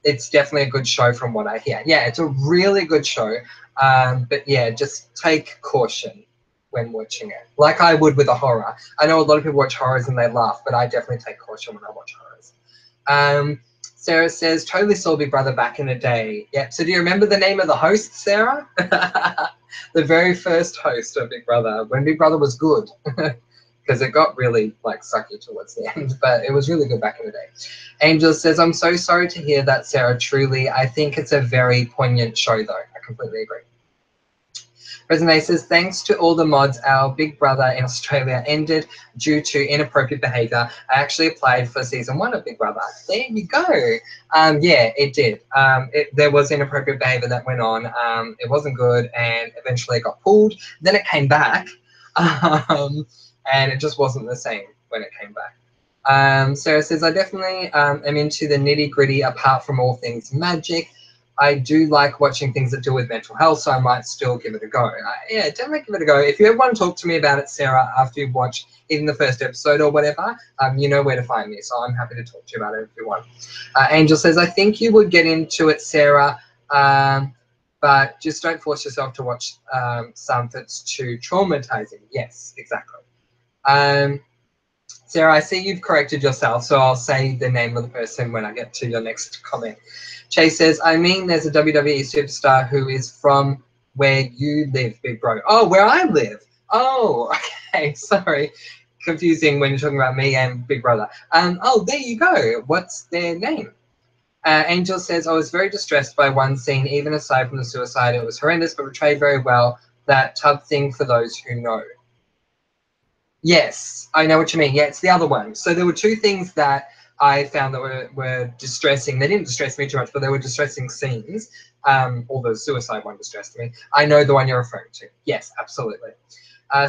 it's definitely a good show from what I hear. Yeah, it's a really good show. But yeah, just take caution when watching it, like I would with a horror. I know a lot of people watch horrors and they laugh, but I definitely take caution when I watch horrors. Sarah says, totally saw Big Brother back in the day. Yep. So do you remember the name of the host, Sarah? The very first host of Big Brother, when Big Brother was good. Because it got really like sucky towards the end, but it was really good back in the day. Angel says, I'm so sorry to hear that, Sarah. Truly, I think it's a very poignant show, though. I completely agree. Resonate says, thanks to all the mods, our Big Brother in Australia ended due to inappropriate behaviour. I actually applied for season 1 of Big Brother. There you go. Yeah, it did. There was inappropriate behaviour that went on. It wasn't good, and eventually it got pulled. Then it came back, and it just wasn't the same when it came back. Sarah says, I definitely am into the nitty-gritty apart from all things magic. I do like watching things that deal with mental health, so I might still give it a go. Yeah, definitely give it a go. If you ever want to talk to me about it, Sarah, after you've watched even the first episode or whatever, you know where to find me, so I'm happy to talk to you about it if you want. Angel says, I think you would get into it, Sarah, but just don't force yourself to watch some that's too traumatizing. Yes, exactly. Sarah, I see you've corrected yourself, so I'll say the name of the person when I get to your next comment. Chase says, I mean, there's a WWE superstar who is from where you live, Big Bro. Oh, where I live. Oh, okay, sorry. Confusing when you're talking about me and Big Brother. Oh, there you go. What's their name? Angel says, I was very distressed by one scene, even aside from the suicide. It was horrendous, but portrayed very well. That tub thing for those who know. Yes, I know what you mean. Yeah, it's the other one. So there were two things that I found that were distressing. They didn't distress me too much, but they were distressing scenes. Although the suicide one distressed me. I know the one you're referring to. Yes, absolutely.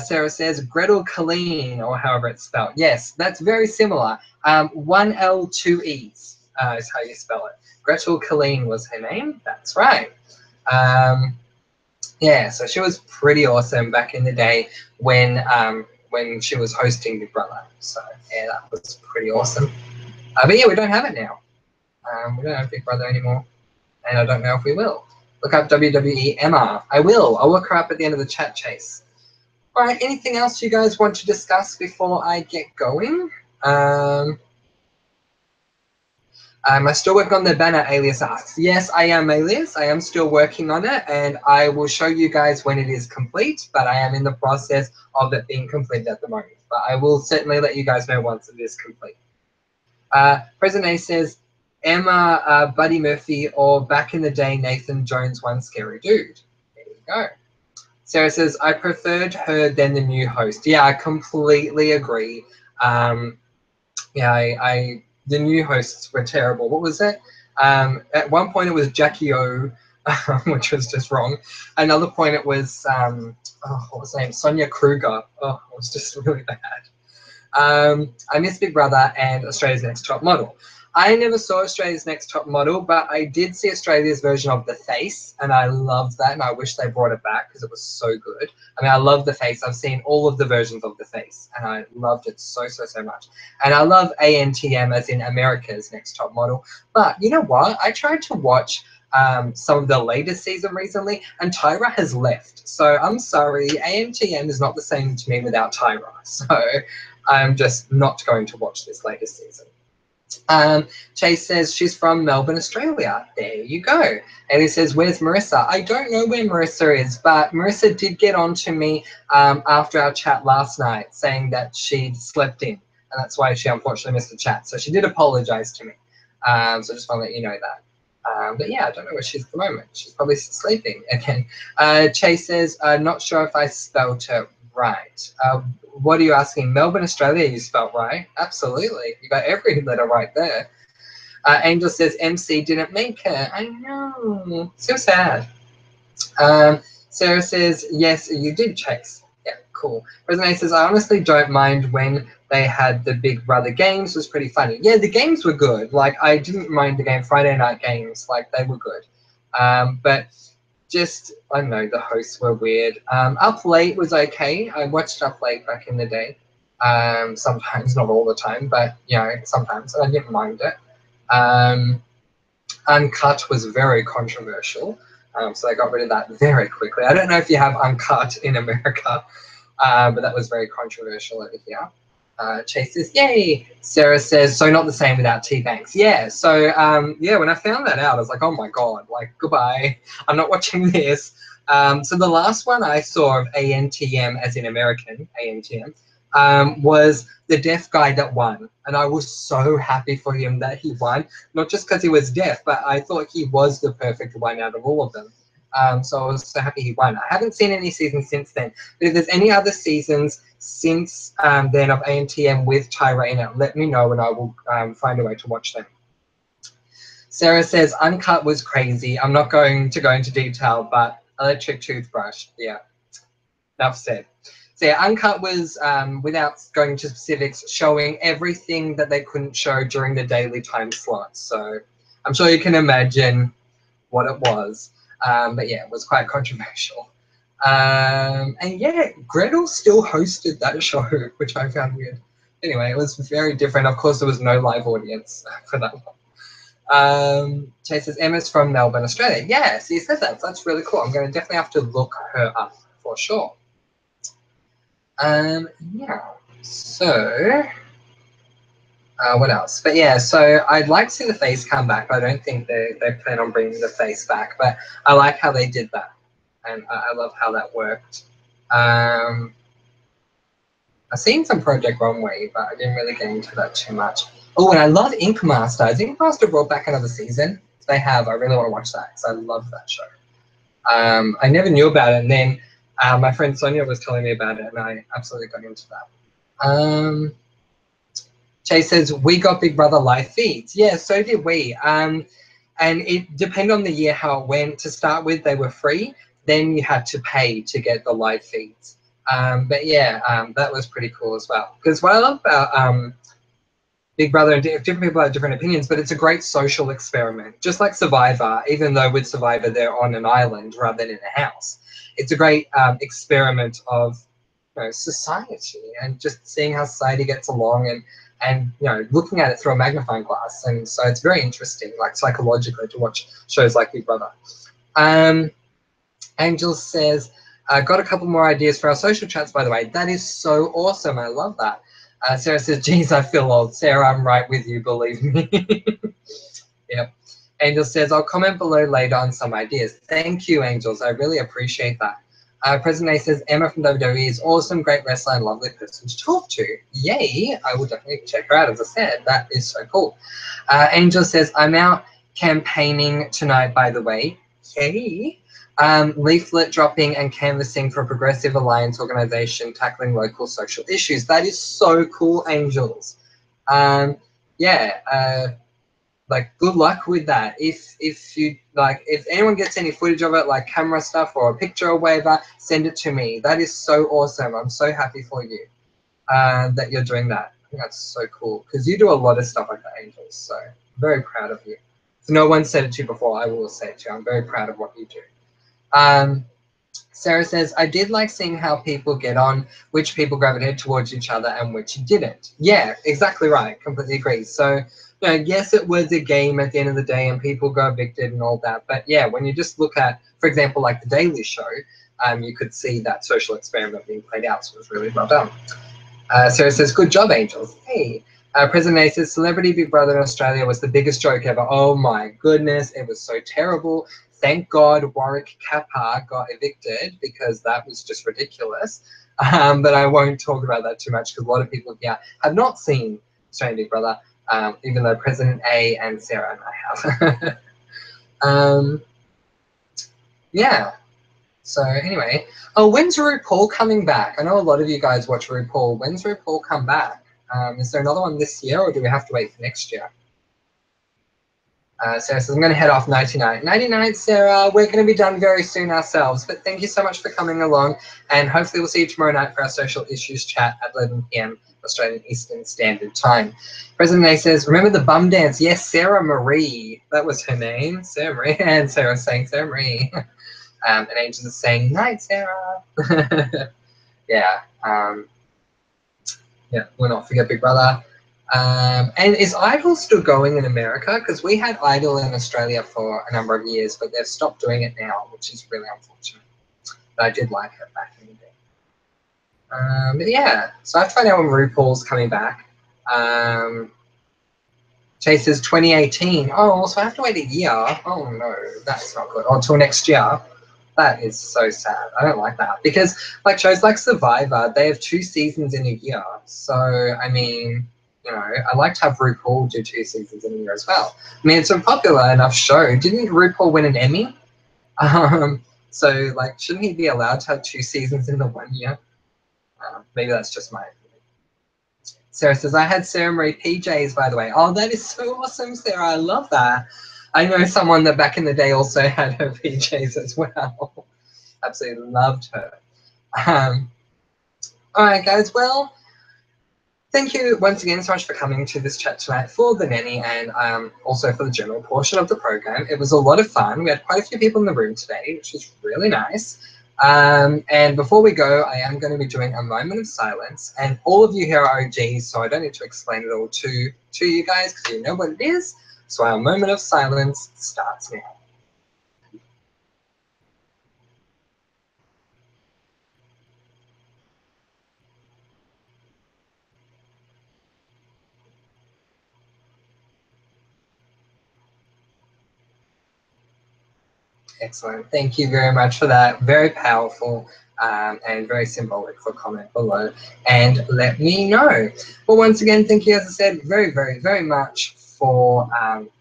Sarah says, Gretel Colleen, or however it's spelled. Yes, that's very similar. 1 L, 2 E's is how you spell it. Gretel Colleen was her name. That's right. Yeah, so she was pretty awesome back in the day when she was hosting Big Brother. So yeah, that was pretty awesome. But yeah, we don't have it now. We don't have Big Brother anymore, and I don't know if we will. Look up WWE Emma. I will. I'll look her up at the end of the chat, Chase. All right, anything else you guys want to discuss before I get going? Am I still working on the banner, Alias asks? Yes, I am, Alias. I am still working on it, and I will show you guys when it is complete, but I am in the process of it being completed at the moment. But I will certainly let you guys know once it is complete. President A says, Emma, Buddy Murphy, or back in the day, Nathan Jones, one scary dude. There you go. Sarah says, I preferred her than the new host. Yeah, I completely agree. Yeah, the new hosts were terrible. What was it? At one point it was Jackie O, which was just wrong. Another point it was, what was her name? Sonia Kruger. Oh, it was just really bad. I miss Big Brother and Australia's Next Top Model. I never saw Australia's Next Top Model, but I did see Australia's version of The Face, and I loved that, and I wish they brought it back because it was so good. I mean, I love The Face. I've seen all of the versions of The Face, and I loved it so, so, so much. And I love ANTM, as in America's Next Top Model. But you know what? I tried to watch some of the latest season recently, and Tyra has left. So I'm sorry, ANTM is not the same to me without Tyra. So I'm just not going to watch this latest season. Chase says she's from Melbourne, Australia. There you go. Ellie says, where's Marissa? I don't know where Marissa is, but Marissa did get on to me after our chat last night saying that she'd slept in, and that's why she unfortunately missed the chat. So she did apologize to me. So I just want to let you know that. But yeah, I don't know where she is at the moment. She's probably sleeping again. Chase says, not sure if I spelled it right. What are you asking? Melbourne, Australia, you spelt right. Absolutely. You got every letter right there. Angel says MC didn't make it. I know. So sad. Sarah says, yes, you did, Chase. Yeah, cool. President A says, I honestly don't mind when they had the Big Brother games. It was pretty funny. Yeah, the games were good. Like, I didn't mind the game Friday night games. Like, they were good. But just, I don't know, the hosts were weird. Up Late was okay. I watched Up Late back in the day. Sometimes, not all the time, but, you know, sometimes. I didn't mind it. Uncut was very controversial. So they got rid of that very quickly. I don't know if you have Uncut in America, but that was very controversial over here. Chase says, yay! Sarah says, so not the same without T-Banks. Yeah, so yeah, when I found that out, I was like, oh my God, like, goodbye. I'm not watching this. So the last one I saw of ANTM, as in American, ANTM, was the deaf guy that won. And I was so happy for him that he won, not just because he was deaf, but I thought he was the perfect one out of all of them. So I was so happy he won. I haven't seen any seasons since then. But if there's any other seasons since then of ANTM with Tyrena, let me know and I will find a way to watch them. Sarah says, Uncut was crazy. I'm not going to go into detail, but electric toothbrush. Yeah, enough said. So yeah, Uncut was, without going into specifics, showing everything that they couldn't show during the daily time slots. So I'm sure you can imagine what it was. But yeah, it was quite controversial. And yeah, Gretel still hosted that show, which I found weird. Anyway, it was very different. Of course, there was no live audience for that one. Chase says, Emma's from Melbourne, Australia. Yeah, so you said that. So that's really cool. I'm going to definitely have to look her up for sure. Yeah, so what else? But yeah, so I'd like to see the face come back. I don't think they plan on bringing the face back, but I like how they did that. And I love how that worked. I've seen some Project Runway, but I didn't really get into that too much. Oh, and I love Ink Master. Has Ink Master brought back another season? They have. I really want to watch that because I love that show. I never knew about it, and then my friend Sonia was telling me about it, and I absolutely got into that. Chase says, we got Big Brother live feeds. Yeah, so did we. And it depended on the year how it went. To start with, they were free. Then you had to pay to get the live feeds. But yeah, that was pretty cool as well. Because what I love about Big Brother, and different people have different opinions, but it's a great social experiment. Just like Survivor, even though with Survivor they're on an island rather than in a house. It's a great experiment of society and just seeing how society gets along and looking at it through a magnifying glass. And so it's very interesting, like psychologically, to watch shows like Big Brother. Angel says, got a couple more ideas for our social chats, by the way. That is so awesome. I love that. Sarah says, geez, I feel old. Sarah, I'm right with you, believe me. Yep. Angel says, I'll comment below later on some ideas. Thank you, Angels. I really appreciate that. President A says, Emma from WWE is awesome, great wrestler, and lovely person to talk to. Yay. I will definitely check her out, as I said. That is so cool. Angel says, I'm out campaigning tonight, by the way. Yay. Leaflet dropping and canvassing for a progressive alliance organisation tackling local social issues. That is so cool, Angels. Yeah, like good luck with that. If you like, if anyone gets any footage of it, like camera stuff or a picture or whatever, send it to me. That is so awesome. I'm so happy for you that you're doing that. I think that's so cool because you do a lot of stuff like that, Angels. So I'm very proud of you. If no one said it to you before, I will say it to you. I'm very proud of what you do. Sarah says, I did like seeing how people get on, which people gravitated towards each other and which didn't. Yeah, exactly right. Completely agree. So, yes, it was a game at the end of the day and people got evicted and all that. But yeah, when you just look at, for example, like The Daily Show, you could see that social experiment being played out. So it was really well done. Sarah says, good job, Angels. Hey. President A says, Celebrity Big Brother in Australia was the biggest joke ever. Oh my goodness, it was so terrible. Thank God Warwick Kappa got evicted because that was just ridiculous. But I won't talk about that too much because a lot of people here have not seen Australian Big Brother, even though President A and Sarah and I have. Yeah. So anyway, oh, when's RuPaul coming back? I know a lot of you guys watch RuPaul. When's RuPaul come back? Is there another one this year or do we have to wait for next year? Sarah says, I'm going to head off 99. 99, Sarah. We're going to be done very soon ourselves. But thank you so much for coming along. And hopefully we'll see you tomorrow night for our social issues chat at 11 p.m. Australian Eastern Standard Time. President A says, remember the bum dance? Yes, Sarah Marie. That was her name. Sarah Marie. And Sarah's saying Sarah Marie. And Angel is saying, night, Sarah. Yeah. Yeah, we'll not forget Big Brother. And is Idol still going in America? Because we had Idol in Australia for a number of years, but they've stopped doing it now, which is really unfortunate. But I did like it back in the day. But yeah, so I have to find out when RuPaul's coming back. Chase says 2018. Oh, so I have to wait a year. Oh no, that's not good. Or until next year. That is so sad. I don't like that. Because like shows like Survivor, they have 2 seasons in a year. So, I mean, I like to have RuPaul do 2 seasons in a year as well. I mean, it's a popular enough show. Didn't RuPaul win an Emmy So, like, shouldn't he be allowed to have 2 seasons in the 1 year? Maybe that's just my opinion. Sarah says, I had Sarah Marie PJs, by the way. Oh, that is so awesome, Sarah. I love that. I know someone that back in the day also had her PJs as well. Absolutely loved her. All right, guys. Well, thank you once again so much for coming to this chat tonight for the nanny and also for the general portion of the program. It was a lot of fun. We had quite a few people in the room today, which was really nice. And before we go, I am going to be doing a moment of silence. And all of you here are OGs, so I don't need to explain it all to you guys because you know what it is. So our moment of silence starts now. Excellent. Thank you very much for that. Very powerful and very symbolic for comment below. And let me know. Well, once again, thank you, as I said, very, very, very much for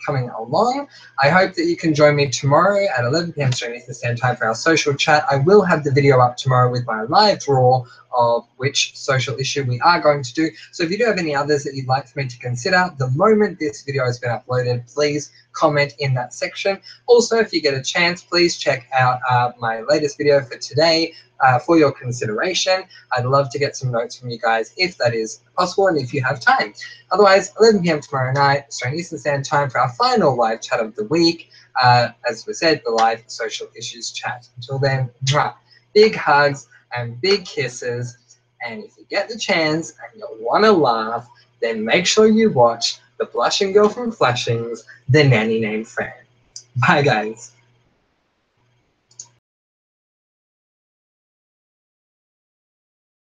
coming along. I hope that you can join me tomorrow at 11 p.m. Australian Eastern Standard Time for our social chat. I will have the video up tomorrow with my live draw of which social issue we are going to do. So if you do have any others that you'd like for me to consider, the moment this video has been uploaded, please comment in that section. Also, if you get a chance, please check out my latest video for today for your consideration. I'd love to get some notes from you guys if that is possible and if you have time. Otherwise, 11 p.m. tomorrow night, Australian Eastern Standard Time for our final live chat of the week. As we said, the live social issues chat. Until then, mwah, big hugs and big kisses. And if you get the chance and you want to laugh, then make sure you watch the blushing girl from Flashings, the nanny named Fran. Bye, guys.